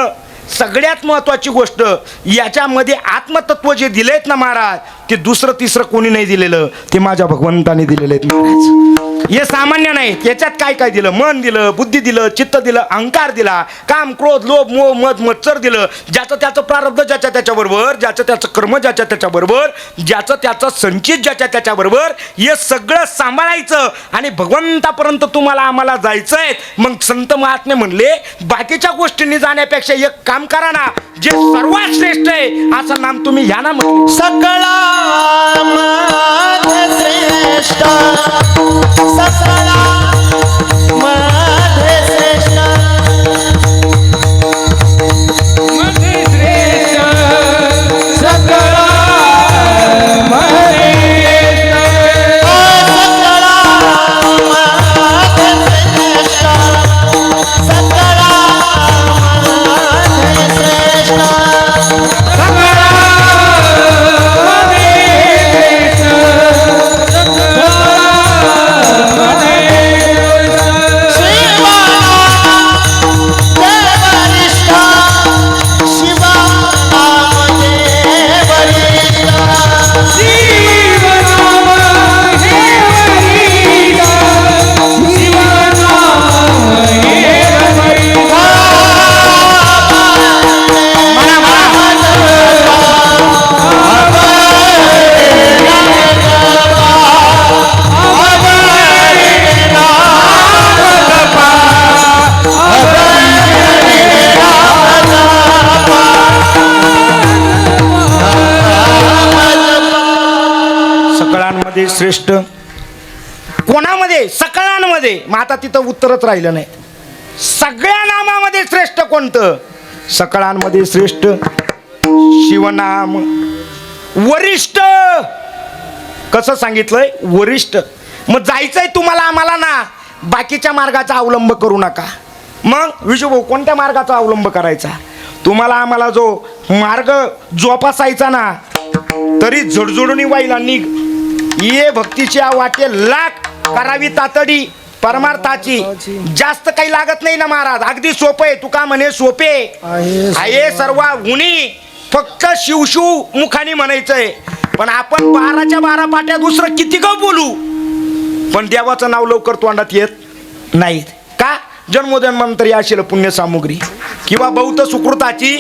सगळ्यात महत्वाची गोष्ट याच्यामध्ये आत्मतत्व जे दिलेत ना महाराज ते दुसरं तिसरं कोणी नाही दिलेलं. ते माझ्या भगवंताने दिलेले आहेत महाराज. हे सामान्य नाही. याच्यात काय काय दिलं मन दिलं बुद्धी दिलं चित्त दिलं अहंकार दिला काम क्रोध लोभ मोह मद मत्सर दिलं. ज्याचं त्याचं प्रारब्ध ज्याच्या त्याच्याबरोबर ज्याचं त्याचं कर्म ज्याच्या त्याच्याबरोबर ज्याचं त्याचं संचित ज्याच्या त्याच्याबरोबर हे सगळं सांभाळायचं आणि भगवंतापर्यंत तुम्हाला आम्हाला जायचं आहे. मग संत महात्मे म्हणले बाकीच्या गोष्टींनी जाण्यापेक्षा एक काम करा ना जे सर्वात श्रेष्ठ आहे असं नाम तुम्ही घ्या ना. म्हटले सकळा मध्ये श्रेष्ठ सकळा मध्ये श्रेष्ठ मध्ये श्रेष्ठ सकळा मध्ये श्रेष्ठ. सकळा मध्ये श्रेष्ठ सकळा मध्ये श्रेष्ठ श्रेष्ठ कोणामध्ये सकळांमध्ये. मग आता तिथं उत्तरच राहिलं नाही. सगळ्या नामामध्ये श्रेष्ठ कोणतं? सकळांमध्ये श्रेष्ठ शिवनाम वरिष्ठ. कसं सांगितलंय वरिष्ठ. मग जायचंय तुम्हाला आम्हाला ना बाकीच्या मार्गाचा अवलंब करू नका. मग विजूभाऊ कोणत्या मार्गाचा अवलंब करायचा? तुम्हाला आम्हाला जो मार्ग जोपासायचा ना तरी झडझडून वाईला निघ. ये भक्तीच्या वाटे लाख करावी तातडी परमार्थाची. जास्त काही लागत नाही ना महाराज. अगदी सोपे. तुका म्हणे सोपे आहे सर्व उणी फक्त शिवशिव मुखाने म्हणायचंय. पण आपण 12च्या 12 पाट्या दुसरं किती का बोलू पण देवाचं नाव लवकर तोंडात येत नाहीत. का? जन्मोजन्मांतरी असेल पुण्य सामुग्री किंवा बहुत सुकृताची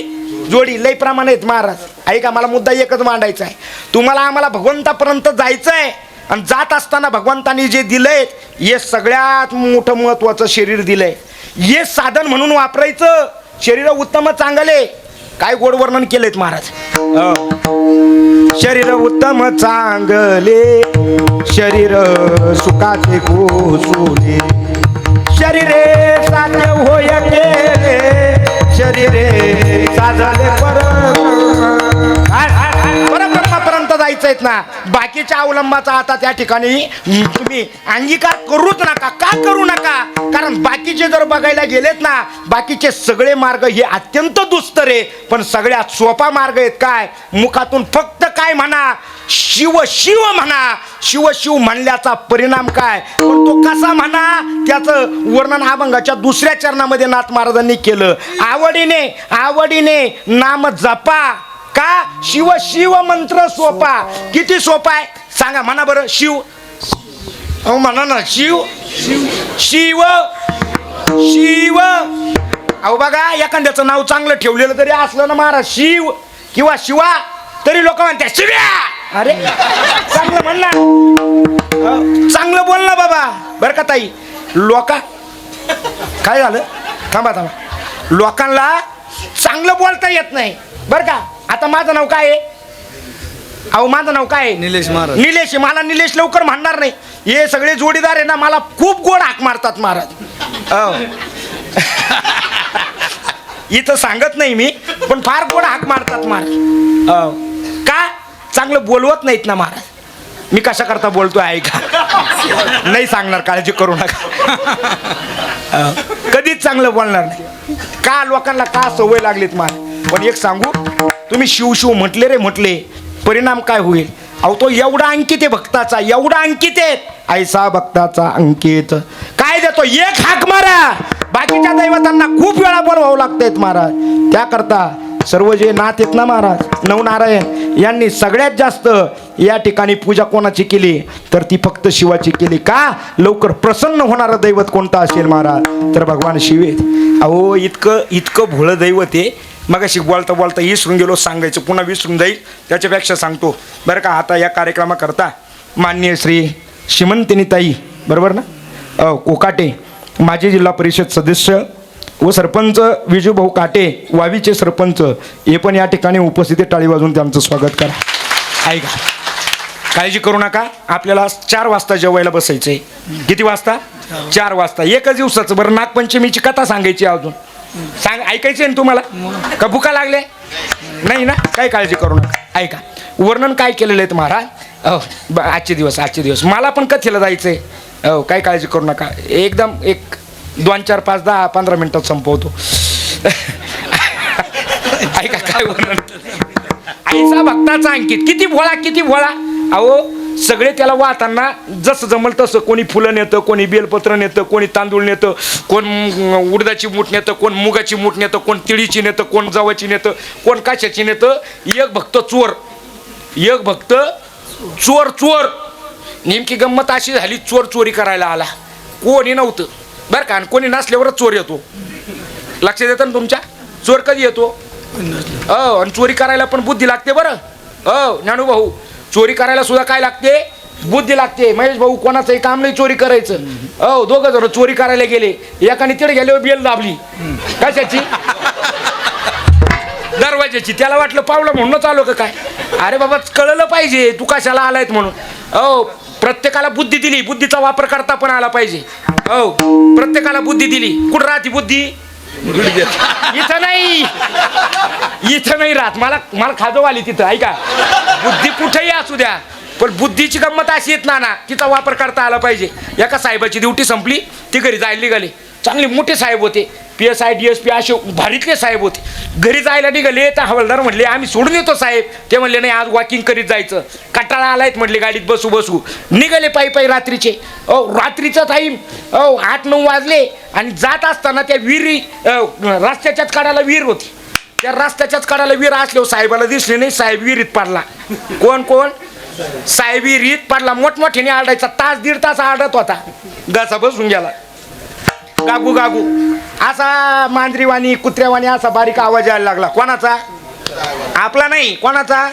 जोडी लय प्रमाण आहेत महाराज. ऐका, मला मुद्दा एकच मांडायचा आहे. तुम्हाला आम्हाला भगवंतापर्यंत जायचं आहे आणि जात असताना भगवंतानी जे दिलंय हे सगळ्यात मोठं महत्वाचं शरीर दिलंय. हे साधन म्हणून वापरायचं. शरीर उत्तम चांगले काय गोड वर्णन केलेत महाराज. शरीर उत्तम चांगले शरीर सुखाचे गोसुले शरीरे साध्य होय केले शरीरे साधले परब्रह्मापर्यंत जायचंय ना. बाकीच्या अवलंबाचा आता त्या ठिकाणी तुम्ही अंगीकार करूच नका. का करू नका? कारण बाकीचे जर बघायला गेलेत ना, बाकीचे सगळे मार्ग हे अत्यंत दुस्तर आहे, पण सगळ्यात सोपा मार्ग आहेत. काय? मुखातून फक्त काय म्हणा, शिव शिव म्हणा. शिव शिव म्हणल्याचा परिणाम काय, पण तो कसा म्हणा त्याचं वर्णन अभंगाच्या दुसऱ्या चरणामध्ये नाथ महाराजांनी केलं. आवडीने आवडीने नाम जपा. का? शिव शिव मंत्र सोपा. किती सोपा आहे सांगा, म्हणा बरं. शिव, अहो म्हणा ना, शिव शिव शिव. अहो बघा, एखाद्याचं नाव चांगलं ठेवलेलं तरी असलं ना महाराज, शिव किंवा शिवा, तरी लोक म्हणतात शिव्या. अरे चांगलं म्हण ना, चांगलं बोल ना बाबा. बरं का ताई, लोका काय झालं, थांबा थांबा, लोकांना चांगलं बोलता येत नाही बरं का. आता माझं नाव काय आहे? अहो माझं नाव काय आहे? निलेश महाराज. निलेश. मला निलेश लवकर म्हणणार नाही. हे सगळे जोडीदार आहे ना, मला खूप गोड हाक मारतात महाराज. इथं सांगत नाही मी, पण फार गोड हाक मारतात महाराज. का? चांगलं बोलवत नाहीत ना महाराज. मी कशा करता बोलतोय ऐका. नाही सांगणार, काळजी करू नका. कधीच चांगलं बोलणार नाही. का? लोकांना का सवय लागलीत महाराज. पण एक सांगू, तुम्ही शिव शिव म्हटले रे म्हटले, परिणाम काय होईल? अहो तो एवढा अंकित आहे भक्ताचा, एवढा अंकित आहे. ऐसा भक्ताचा अंकित काय देतो, एक हाक मारा. बाकीच्या दैवतांना खूप वेळा बोलवावं लागतात महाराज. त्याकरता सर्व जे नाथ आहेत ना महाराज, नवनारायण यांनी सगळ्यात जास्त या ठिकाणी पूजा कोणाची केली तर ती फक्त शिवाची केली. का? लवकर प्रसन्न होणारं दैवत कोणतं असेल महाराज तर भगवान शिव आहेत. अहो इतकं इतकं भोळं दैवत आहे. मगाशी बोलता बोलता विसरून गेलो सांगायचं, पुन्हा विसरून जाईल, त्याच्यापेक्षा सांगतो बरं का. आता या कार्यक्रमाकरता माननीय श्री श्रीमंतिनीताई, बरोबर ना, कोकाटे माजी जिल्हा परिषद सदस्य व सरपंच विजूभाऊ काटे, वावीचे सरपंच, हे पण या ठिकाणी उपस्थित. टाळी वाजून त्यांचं स्वागत करा. ऐका, काळजी करू नका. आपल्याला 4 वाजता जेवायला बसायचं आहे. किती वाजता? 4 वाजता. एकच दिवसाचं. बरं, नागपंचमीची कथा सांगायची अजून. सांग, ऐकायची आहे ना तुम्हाला? का भुका लागले नाही ना? काही काळजी करू नका. ऐका, वर्णन काय केलेलं आहे महाराज. आजचे दिवस मला पण कथेला जायचं आहे. काही काळजी करू नका. एकदम 1 2 4 5 10 15 मिनिटात संपवतो. ऐका काय वर्णन. आईचा भक्ताचा अंकित. किती भोळा, किती भोळा. अहो सगळे त्याला वाहताना जसं जमल तसं. कोणी फुलं नेतं, कोणी बेलपत्र नेतं, कोणी तांदूळ नेतं, कोण उडदाची मूठ नेतं, कोण मुगाची मूठ नेतं, कोण तिळीची नेतं, कोण जवाची नेतं, कोण काशाची नेतं. एक भक्त चोर, एक भक्त चोर. चोर नेमकी गंमत अशी झाली, चोर चोरी करायला आला, कोणी नव्हतं बरं का. आणि कोणी नसल्यावरच चोर येतो. लक्षात येतं ना तुमच्या? चोर कधी येतो? आणि चोरी करायला पण बुद्धी लागते बरं. ज्ञानू भाऊ, चोरी करायला सुद्धा काय लागते? बुद्धी लागते. महेश भाऊ, कोणाचंही काम नाही चोरी करायचं. दोघं जण चोरी करायला गेले. एकाने तिकडे गेल्यावर बेल दाबली. कशाची? दरवाजाची. त्याला वाटलं पावलं म्हणूनच आलो का काय. अरे बाबा, कळलं पाहिजे तू कशाला आलायत म्हणून. प्रत्येकाला बुद्धी दिली, बुद्धीचा वापर करता पण आला पाहिजे. प्रत्येकाला बुद्धी दिली. कुठं राहते बुद्धी? इथं नाही, इथं नाही राहत. मला खाजो आली तिथं. ऐका, बुद्धी कुठेही असू द्या, पण बुद्धीची गंमत अशी येत ना, तिचा वापर करता आला पाहिजे. एका साहेबाची ड्युटी संपली, ती घरी जायला निघाले. चांगले मोठे साहेब होते, PSI DSP असे भारीतले साहेब होते. घरी जायला निघाले तर हवालदार म्हणले आम्ही सोडून येतो साहेब. ते म्हणले नाही, आज वॉकिंग करीत जायचं, कंटाळा आलायत म्हटले, गाडीत बसू बसू. निघाले पायी पायी रात्रीचे. रात्रीचा टाईम 8-9 वाजले. आणि जात असताना त्या विहिरी, रस्त्याच्याच कडाला विहीर होती. त्या रस्त्याच्याच कडाला विहीर असल्यावर साहेबाला दिसले नाही. साहेब विहिरीत पडला. कोण साहेब विहिरीत पडला. मोठमोठ्याने आरडायचा. 1-1.5 तास आरडत होता. घसा बसून गेला. गागू गागू असा मांजरीवाणी, कुत्र्यावाणी असा बारीक आवाज यायला लागला. कोणाचा? आपला नाही, कोणाचा?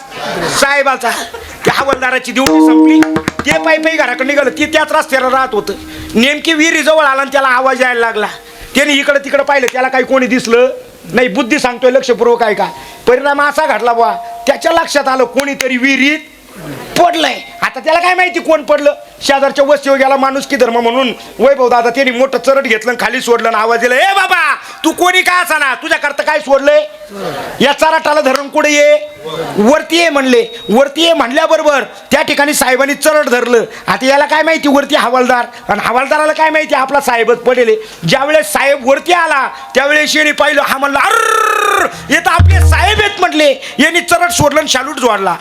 साहेबाचा. त्या हवालदाराची ड्युटी संपली, ते पायी घराकडे निघालं. ती त्याच रस्त्याला राहत होतं. नेमकी विहिरीजवळ आला आणि त्याला आवाज यायला लागला. त्याने इकडं तिकडं पाहिलं, त्याला काही कोणी दिसलं नाही. बुद्धी सांगतोय, लक्षपूर्वक आहे का. परिणाम असा घडला बुवा, त्याच्या लक्षात आलं कोणीतरी विहिरीत पडलंय. आता त्याला काय माहिती कोण पडलं. शेजारच्या वस्तीवर गेला माणूस की धर्म म्हणून वैभव दादा त्यांनी मोठं चरट घेतलं, खाली सोडलं आणि आवाज दिला, ए बाबा तू कोणी का असा ना, तुझ्याकरता काय सोडलंय. या चराटाला धरून कुठे ये, वरती ये म्हणले. वरती ये म्हणल्याबरोबर त्या ठिकाणी साहेबांनी चरट धरलं. आता याला काय माहिती वरती हवालदार, आणि हवालदाराला काय माहिती आपला साहेबच पडेल. ज्यावेळेस साहेब वरती आला त्यावेळेस यांनी पाहिलं, हा म्हणला अर हे तर आपले साहेब आहेत म्हटले. यांनी चरट सोडलं आणि शालूट जोडला.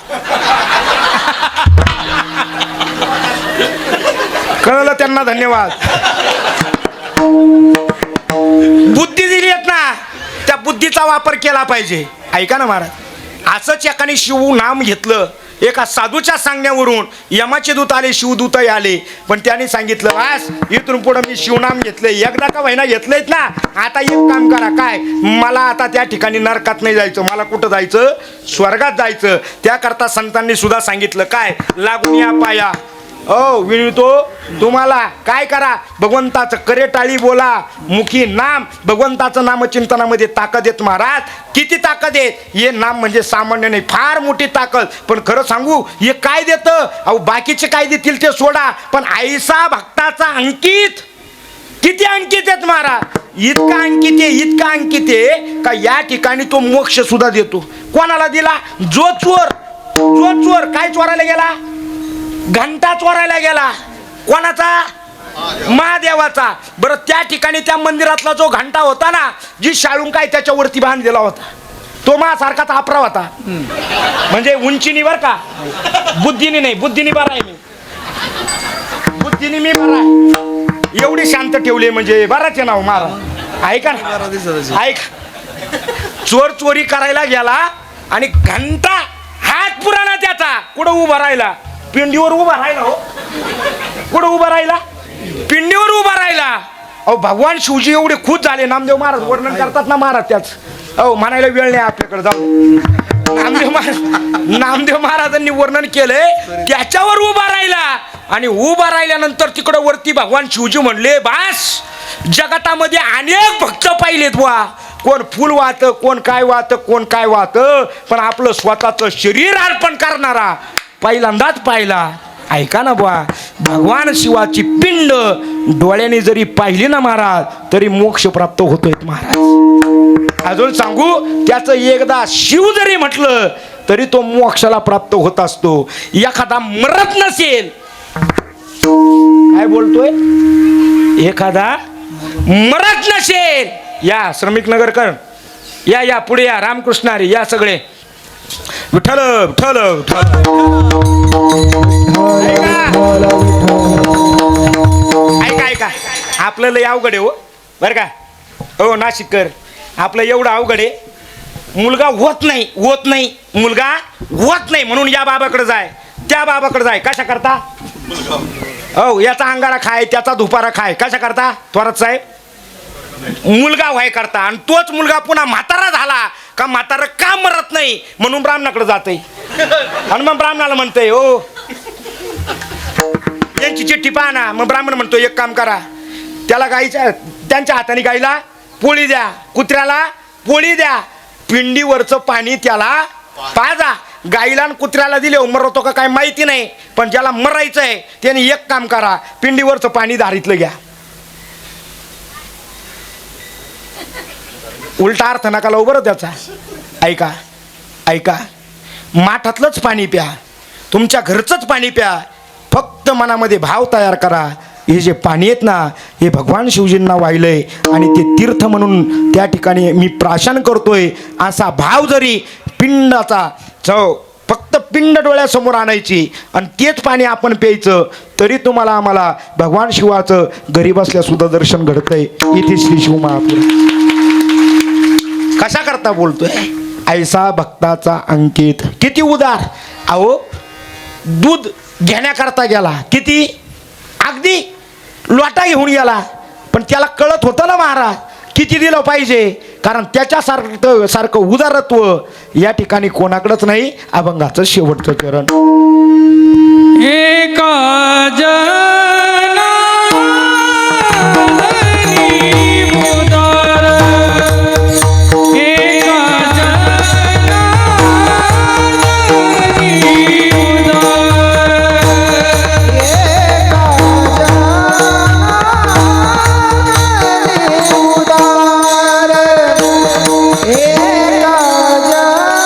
कळलं त्यांना, धन्यवाद. बुद्धी दिली आहेत ना, त्या बुद्धीचा वापर केला पाहिजे. ऐका ना महाराज, असंच एकाने शिव नाम घेतलं. एका साधूच्या सांगण्यावरून यमाचे दूत आले, शिवदूतही आले. पण त्याने सांगितलं, वास इथून पुढे मी शिवनाम घेतलंय, एकदा का महिना घेतलंयत ना, आता एक काम करा, काय मला आता त्या ठिकाणी नरकात नाही जायचं, मला कुठं जायचं, स्वर्गात जायचं. त्याकरता संतांनी सुद्धा सांगितलं, काय लागून या पाया. विणतो तुम्हाला काय करा, भगवंताचं करे टाळी बोला, मुखी नाम. भगवंताचं नामचिंतनामध्ये ताकद येत महाराज. किती ताकद आहे. हे नाम म्हणजे सामान्य नाही, फार मोठी ताकद. पण खरं सांगू, हे काय देतं. अहो बाकीचे काय देतील ते सोडा, पण आईसा भक्ताचा अंकित किती अंकित आहेत महाराज. इतका अंकित आहे, इतका अंकित आहे का या ठिकाणी तो मोक्ष सुद्धा देतो. कोणाला दिला. जो चोर काय चोरायला गेला, घंटा चोरायला गेला. कोणाचा. महादेवाचा. बरं त्या ठिकाणी त्या मंदिरातला जो घंटा होता ना, जी शाळून काय त्याच्यावरती बांधलेला होता, तो माझ्यासारखाच आपरा होता. म्हणजे उंचीनी बर का, बुद्धीनी नाही. बुद्धीनी बरा आहे मी, बुद्धीनी मी बरा आहे. एवढी शांत ठेवली म्हणजे बराचे नाव महाराज. ऐका ना, ऐक. चोर चोरी करायला गेला आणि घंटा हात पुराणा त्याचा. कुठं उभा राहिला, पिंडीवर उभा राहिला. हो कुठं उभा राहिला, पिंडीवर उभा राहिला. अहो भगवान शिवजी एवढे खुश झाले. नामदेव महाराज वर्णन करतात ना महाराज त्याच. अहो म्हणायला वेळ नाही आपल्याकडे, जाऊ. नामदेव महाराजांनी वर्णन केलंय, त्याच्यावर उभा राहिला. आणि उभा राहिल्यानंतर तिकडं वरती भगवान शिवजी म्हणले, बास जगतामध्ये अनेक भक्त पाहिलेत बुवा. कोण फुल वाहत, कोण काय वाहत, कोण काय वाहत, पण आपलं स्वतःचं शरीर अर्पण करणारा पहिल्यांदाच पाहिला. ऐका ना बुवा, भगवान शिवाची पिंड डोळ्याने जरी पाहिली ना महाराज, तरी मोक्ष प्राप्त होतोय महाराज. अजून सांगू, त्याचं एकदा शिव जरी म्हटलं तरी तो मोक्षाला प्राप्त होत असतो. एखादा मरत नसेल, काय बोलतोय, एखादा मरत नसेल. या श्रमिक नगरकर, या पुढे या. रामकृष्णारी या सगळे. विठ्ठल विठ्ठल ऐका. आपलं लय अवघड आहे हो बरं का. हो नाशिककर, आपलं एवढं अवघड आहे. मुलगा होत नाही मुलगा होत नाही म्हणून या बाबाकडे जाय, त्या बाबाकडे जाय. कशा करता. हो याचा अंगारा खाय, त्याचा धुपारा खाय. कशा करता थोरात साहेब, मुलगा व्हाय करता. आणि तोच मुलगा पुन्हा म्हातारा झाला का म्हातारा का मरत नाही म्हणून ब्राह्मणाकडे जाते. आणि मग ब्राह्मणाला म्हणतंय, हो यांची चिठ्ठी पहा ना. मग ब्राह्मण म्हणतो, एक काम करा, त्याला गाईच्या त्यांच्या हाताने गाईला पोळी द्या, कुत्र्याला पोळी द्या, पिंडीवरचं पाणी त्याला पाजा. गाईला आणि कुत्र्याला दिले, मरतो का काय माहिती नाही, पण ज्याला मरायचं आहे त्याने एक काम करा, पिंडीवरचं पाणी दारीतलं घ्या. उलटा अर्थ नका लावू बरं त्याचा. ऐका, माठातलंच पाणी प्या, तुमच्या घरचंच पाणी प्या. फक्त मनामध्ये भाव तयार करा, हे जे पाणी आहेत ना, हे भगवान शिवजींना वाहिलंय आणि ते तीर्थ म्हणून त्या ठिकाणी मी प्राशन करतोय, असा भाव जरी पिंडाचा फक्त पिंड डोळ्यासमोर आणायची आणि तेच पाणी आपण प्यायचं, तरी तुम्हाला आम्हाला भगवान शिवाचं घरी बसल्या सुद्धा दर्शन घडतंय. इथे श्री शिव महापुर. कशा करता बोलतोय, ऐसा भक्ताचा अंकित. किती उदार. अहो दूध घेण्याकरता गेला, किती अगदी लोटा घेऊन गेला, पण त्याला कळत होतं ना महाराज किती दिलं पाहिजे, कारण त्याच्यासारखं उदारत्व या ठिकाणी कोणाकडंच नाही. अभंगाचं शेवटचं चरण. एका जनार्दनी उदार, एका जनार्दनी उदार एका जनार्दनी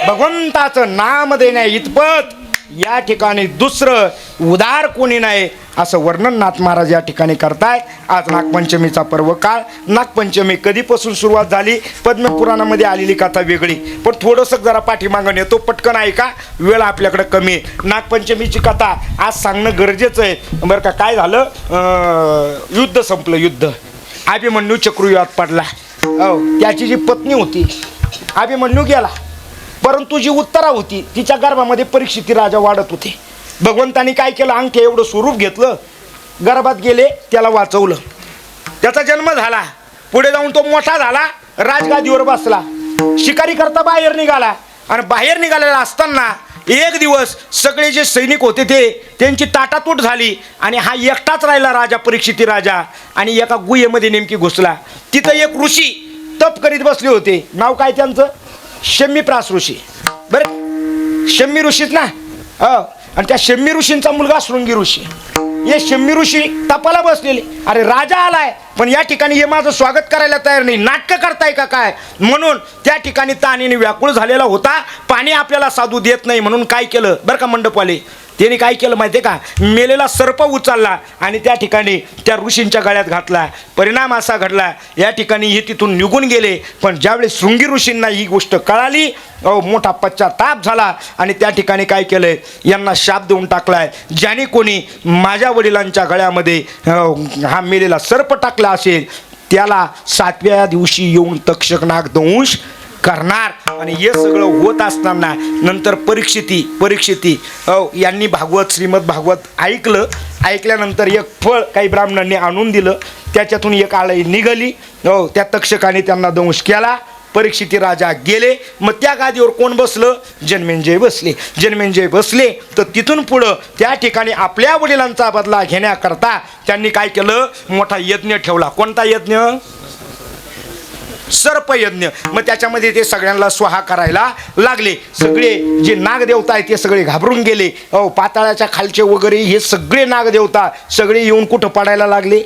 भगवंताचं नाम देण्या इतपत या ठिकाणी दुसरं उदार कोणी नाही असं वर्णन नाथ महाराज या ठिकाणी करतायत. आज नागपंचमीचा पर्व काळ. नागपंचमी कधीपासून सुरुवात झाली, पद्मपुराणामध्ये आलेली कथा वेगळी, पण थोडंसं जरा पाठीमागं येतो, पटकन ऐका, वेळ आपल्याकडे कमी आहे. नागपंचमीची कथा आज सांगणं गरजेचं आहे बरं का. काय झालं, युद्ध संपलं. युद्ध, अभिमन्यू चक्रुव्यूहात पडला. त्याची जी पत्नी होती, अभिमन्यू गेला, परंतु जी उत्तरा होती तिच्या गर्भामध्ये परीक्षिती राजा वाढत होते. भगवंतानी काय केलं, अंगठे एवढं स्वरूप घेतलं, गर्भात गेले, त्याला वाचवलं, त्याचा जन्म झाला. पुढे जाऊन तो मोठा झाला, राजगादीवर बसला, शिकारी करता बाहेर निघाला. आणि बाहेर निघालेला असताना एक दिवस सगळे जे सैनिक होते त्यांची ताटातूट झाली आणि हा एकटाच राहिला राजा, परीक्षिती राजा. आणि एका गुहेमध्ये नेमकी घुसला. तिथं एक ऋषी तप करीत बसले होते. नाव काय त्यांचं, शम्मीप्रास ऋषी. बरं, शम्मी ऋषीच ना. आणि त्या शम्मी ऋषींचा मुलगा शृंगी ऋषी. हे शम्मी ऋषी तपाला बसलेले. अरे राजा आलाय, पण या ठिकाणी हे माझं स्वागत करायला तयार नाही, नाटकं करताय का काय. म्हणून त्या ठिकाणी ताणीने व्याकुळ झालेला होता. पाणी आपल्याला साधू देत नाही म्हणून काय केलं बरं का मंडपवाले, त्यांनी काय केलं माहिती आहे का, मेलेला सर्प उचलला आणि त्या ठिकाणी त्या ऋषींच्या गळ्यात घातला. परिणाम असा घडला, या ठिकाणी हे तिथून निघून गेले. पण ज्यावेळी शृंगी ऋषींना ही गोष्ट कळाली, मोठा पश्चाताप झाला आणि त्या ठिकाणी काय केलंय, यांना शाप देऊन टाकलाय. ज्याने कोणी माझ्या वडिलांच्या गळ्यामध्ये हा मेलेला सर्प टाकला असेल, त्याला 7व्या दिवशी येऊन तक्षक नाग दंश करणार. आणि हे सगळं होत असताना नंतर परीक्षिती यांनी भागवत, श्रीमद भागवत ऐकल्यानंतर एक फळ काही ब्राह्मणांनी आणून दिलं, त्याच्यातून एक आळी निघाली. त्या तक्षकाने त्यांना दंश केला. परीक्षिती राजा गेले. मग त्या गादीवर कोण बसलं, जन्मेंजय बसले. तर तिथून पुढं त्या ठिकाणी आपल्या वडिलांचा बदला घेण्याकरता त्यांनी काय केलं, मोठा यज्ञ ठेवला. कोणता यज्ञ, सर्पयज्ञ. मग त्याच्यामध्ये ते सगळ्यांना स्वाहा करायला लागले. सगळे जे नागदेवता आहेत ते सगळे घाबरून गेले. पाताळाच्या खालचे वगैरे हे सगळे नागदेवता सगळे येऊन कुठं पडायला लागले,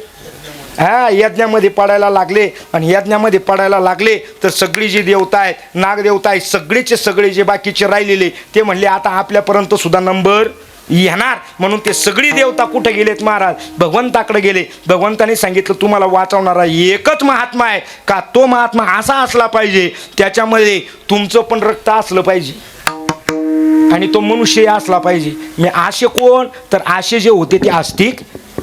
यज्ञामध्ये पडायला लागले. आणि यज्ञामध्ये पडायला लागले तर सगळी जी देवता आहेत, नागदेवता आहेत, सगळेचे सगळे जे बाकीचे राहिलेले ते म्हणले आता आपल्यापर्यंत सुद्धा नंबर येणार. म्हणून ते सगळी देवता कुठे गेलेत महाराज, भगवंताकडे गेले. भगवंताने सांगितलं तुम्हाला वाचवणारा एकच महात्मा आहे का, तो महात्मा असा असला पाहिजे, त्याच्यामध्ये तुमचं पण रक्त असलं पाहिजे आणि तो मनुष्य असला पाहिजे. मी आशे कोण, तर आशे जे होते ते आस्तिक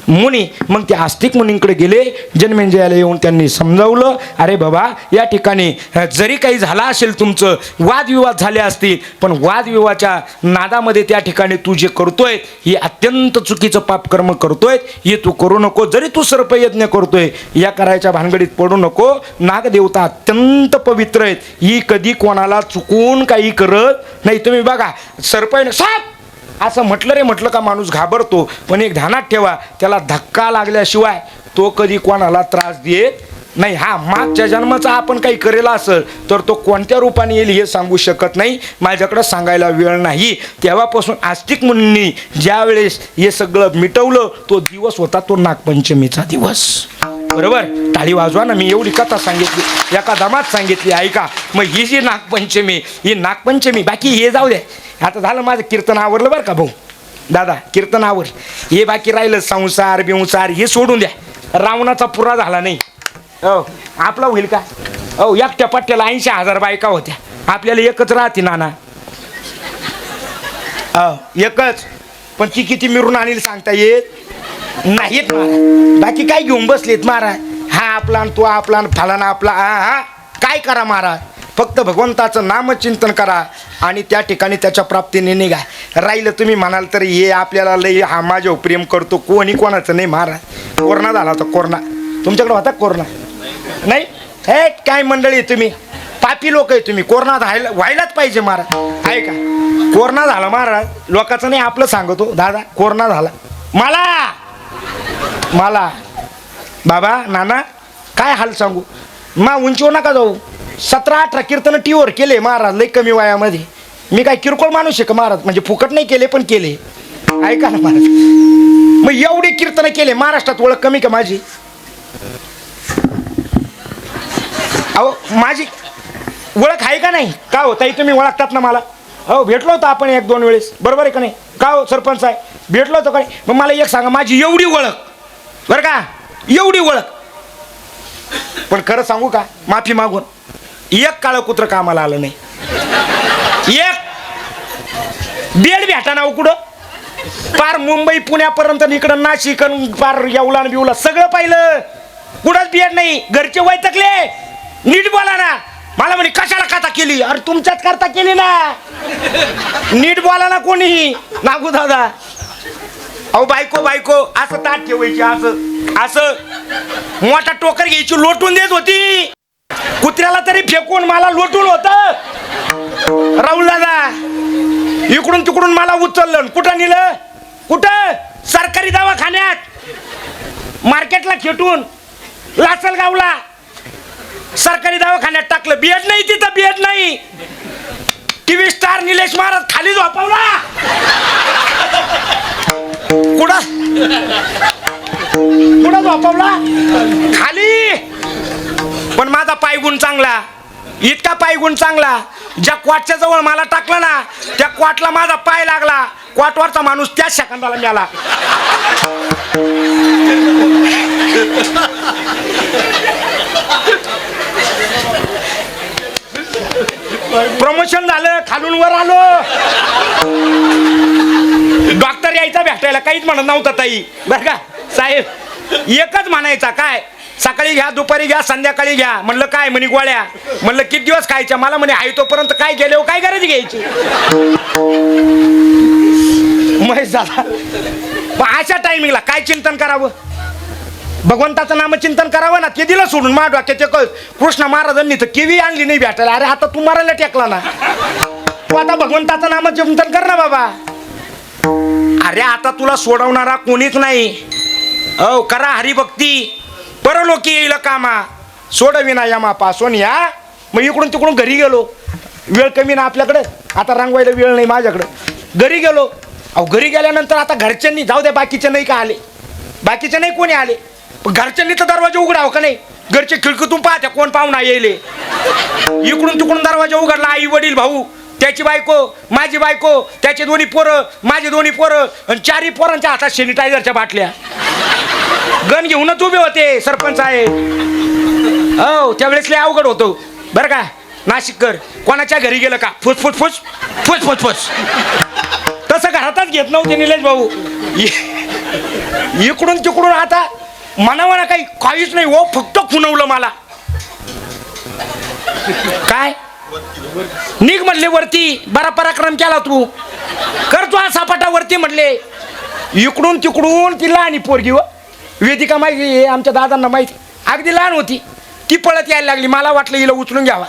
मुनी. मग ते आस्तिक मुनींकडे गेले. जन्मेंजयाला येऊन त्यांनी समजावलं, अरे बाबा या ठिकाणी जरी काही झाला असेल, तुमचं वादविवाद झाले असतील, पण वादविवादाच्या नादामध्ये त्या ठिकाणी तू जे करतोय हे अत्यंत चुकीचं पापकर्म करतोय, हे तू करू नको. जरी तू सर्पयज्ञ करतोय, या करायच्या भानगडीत पडू नको. नागदेवता अत्यंत पवित्र आहेत, ही कधी कोणाला चुकून काही करत नाही. तुम्ही बघा, सर्पयज्ञ साप असं म्हटलं का माणूस घाबरतो, पण एक ध्यानात ठेवा, त्याला धक्का लागल्याशिवाय तो कधी कोणाला त्रास देत नाही. हा मागच्या जन्माचा आपण काही करेला असेल तर तो कोणत्या रूपाने येईल हे सांगू शकत नाही, माझ्याकडं सांगायला वेळ नाही. तेव्हापासून आस्तिक मुनींनी ज्या वेळेस हे सगळं मिटवलं, तो दिवस होता तो नागपंचमीचा दिवस. बरोबर, टाळी वाजवा ना. मी एवढी कथा सांगितली, एका दमात सांगितली, ऐका. मग ही जी नागपंचमी, ही नागपंचमी, बाकी हे जाऊ द्या. आता झालं माझं कीर्तन आवरलं बरं का भाऊ दादा, कीर्तन आवर. हे बाकी राहिलं संसार बिंसार हे सोडून द्या. रावणाचा पुरा झाला नाही, हो आपला होईल का? हो एकट्या पट्ट्याला 80,000 बायका होत्या, आपल्याला एकच राहते नाना. हो एकच, पण ती किती मिरून आणील सांगता येत नाहीत महाराज. बाकी काय घेऊन बसलेत महाराज, हा आपला तो आपला फलाना आपला. हा काय करा महाराज, फक्त भगवंताचं नामचिंतन करा आणि त्या ठिकाणी त्याच्या प्राप्तीने निघा. राहिलं तुम्ही म्हणाल तर हे आपल्याला लई हा माझ्यावर प्रेम करतो, कोणी कोणाचं नाही महाराज. कोरोना झाला होता, कोरोना तुमच्याकडे होता कोरोना नाही? हे काय मंडळी तुम्ही पापी लोक आहे तुम्ही. कोरोना व्हायलाच पाहिजे महाराज, आहे का? कोरोना झाला महाराज, लोकांचं नाही आपलं सांगतो दादा. कोरोना झाला मला बाबा नाना काय हाल सांगू. उंचीवर नका जाऊ. 17-18 कीर्तन टीवर केले महाराज, लई कमी वयामध्ये. मी काय किरकोळ माणूस आहे का महाराज, म्हणजे फुकट नाही केले पण केले, ऐका ना महाराज. मग एवढी कीर्तन केले, महाराष्ट्रात ओळख कमी का माझी? अहो माझी ओळख आहे का नाही? का हो ताई तुम्ही ओळखतात ना मला? हो भेटलो होतो आपण 1-2 वेळेस, बरोबर आहे का नाही? का हो सरपंच आहे, भेटलो होतो काय? मग मला एक सांगा, माझी एवढी ओळख बरं का, एवढी ओळख, पण खरं सांगू का, माफी मागून एक काळं कुत्र कामाला आलं नाही. एक बेड भेटा ना कुठं. पार मुंबई पुण्यापर्यंत इकडं नाशिक पार येवला बिवला सगळं पाहिलं, कुठंच बेड नाही. घरचे वैतकले, नीट बोला ना. मला म्हणे कशाला कथा केली? अरे तुमच्याच करता केली ना, नीट बोला ना कोणीही. नागू दादा अहो बायको असं ताट ठेवायची, असं मोठा टोकर घ्यायची, लोटून देत होती. कुत्र्याला तरी फेकून मला लोटून होत. राहुल दादा इकडून तिकडून मला उचललं, कुठं नेलं? कुठं? सरकारी दवाखान्यात, मार्केटला खेटून लासलगावला सरकारी दवाखान्यात टाकलं. बेड नाही तिथं, बेड नाही. टीव्ही स्टार निलेश महाराज खाली झोपवला. कुठं झोपवला? खाली. पण माझा पायगुण चांगला, इतका पायगुण चांगला, ज्या क्वाटच्या जवळ मला टाकलं ना, त्या क्वाटला माझा पाय लागला. क्वाटवरचा माणूस त्याच सेकंदाला मेला. प्रमोशन झालं, खालून वर आलो. डॉक्टर यायचा भेटायला, काहीच म्हणत नव्हता ताई बरं का साहेब. एकच म्हणायचा, काय सकाळी घ्या, दुपारी घ्या, संध्याकाळी घ्या. म्हणलं काय? म्हणे गोळ्या. म्हणलं किती दिवस खायच्या? मला म्हणे आहे तोपर्यंत. काय गेले काय गरज घ्यायची? महेश झाला. अशा टायमिंगला काय चिंतन करावं? भगवंताचं नामचिंतन करावं ना. ते दिलं सोडून मा डोक्यात कृष्ण महाराजांनी तर केवी आणली नाही भेटायला. अरे आता तू मारायला टेकला ना, तू आता भगवंताचं नामचिंतन कर ना बाबा. अरे आता तुला सोडवणारा कोणीच नाही. हो करा हरिभक्ती, परलोकी येईल कामा, सोडविना यमा पासून या. मग इकडून तिकडून घरी गेलो, वेळ कमी ना आपल्याकडे, आता रंगवायला वेळ नाही माझ्याकडे. घरी गेलो. अहो घरी गेल्यानंतर आता घरच्यांनी जाऊ द्या, बाकीचे नाही का आले, बाकीचे नाही कोणी आले, पण घरच्यांनी तर दरवाजा उघडावं का नाही? घरचे खिडकीतून पाहत्या कोण पाहुणा येईल. इकडून तिकडून दरवाजा उघडला. आई वडील भाऊ, त्याची बायको, माझी बायको, त्याचे दोन्ही पोरं, माझे दोन्ही पोरं, आणि 4ही पोरांच्या हातात सॅनिटायझरच्या बाटल्या गण घेऊनच उभे होते सरपंच आहे. हो त्यावेळेस लय अवघड होतो बरं का. नाशिककर कोणाच्या घरी गेलं का फुस तसं घरातच घेत नव्हते निलेश भाऊ. इकडून तिकडून आता मनावना काहीच नाही हो, फक्त खुणवलं मला. काय निघ म्हणले वरती, बरा पराक्रम केला तू, करतो हा सापाटा वरती म्हटले. इकडून तिकडून ती लहान पोरगी व वेदिका माहिती, आमच्या दादांना माहिती, अगदी लहान होती. ती पळत यायला लागली. मला वाटलं हिला उचलून घ्यावा,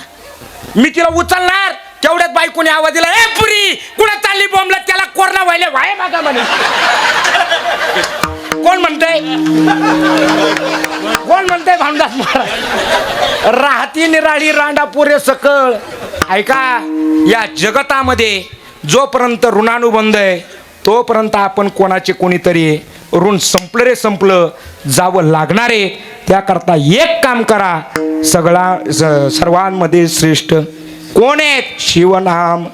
मी तिला उचलणार, तेवढ्यात बायकोने आवाज दिला, ए पुरी कुठं चालली बोंबला? त्याला कोरोना व्हायला व्हाय माझा म्हणे. कोण म्हणतंय भामदास महाराज? राहती निराळी रांडा पुरे सकळ. ऐका, या जगतामध्ये जोपर्यंत ऋणानुबंध आहे तोपर्यंत आपण कोणाचे कोणीतरी ऋण संपलं रे संपलं, जावं लागणारे. त्याकरता एक काम करा, सर्वांमध्ये श्रेष्ठ कोण आहेत? शिवनाम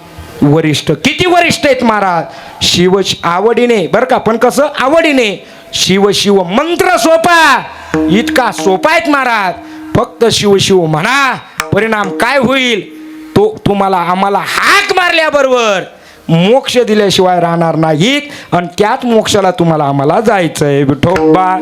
वरिष्ठ. किती वरिष्ठ आहेत महाराज? शिव आवडीने बरं का, पण कसं आवडीने. शिव शिव मंत्र सोपा, इतका सोपा आहेत महाराज. फक्त शिव शिव म्हणा, परिणाम काय होईल तो तुम्हाला आम्हाला हाक मारल्याबरोबर मोक्ष दिल्याशिवाय राहणार नाहीत. आणि त्याच मोक्षाला तुम्हाला आम्हाला जायचंय. विठोबा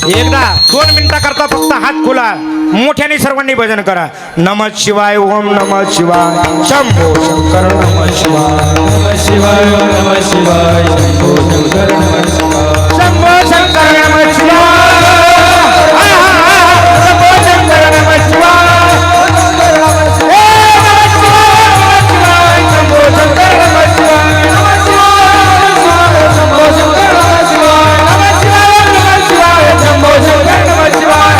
एकदा 2 मिनिटाकरता फक्त हात खुला, मोठ्याने सर्वांनी भजन करा. नमः शिवाय, ओम नमः शिवाय, शंभो शंकर नमः शिवाय, नमः शिवाय नमः शिवाय, शंभो शंकर नमः शिवाय, शंभो शंकर नमः शिवाय, शंभो शंकर नमः शिवाय, शंभो शंकर नमः शिवाय, शंभो शंकर नमः शिवाय, शंभो शंकर नमः शिवाय.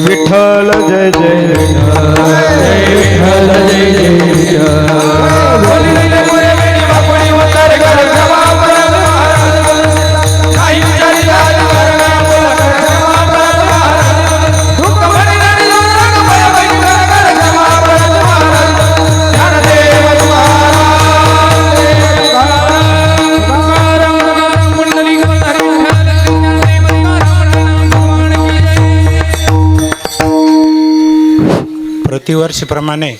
विठ्ठल जय जय विठ्ठल जय जय प्रतिवर्षीप्रमाणे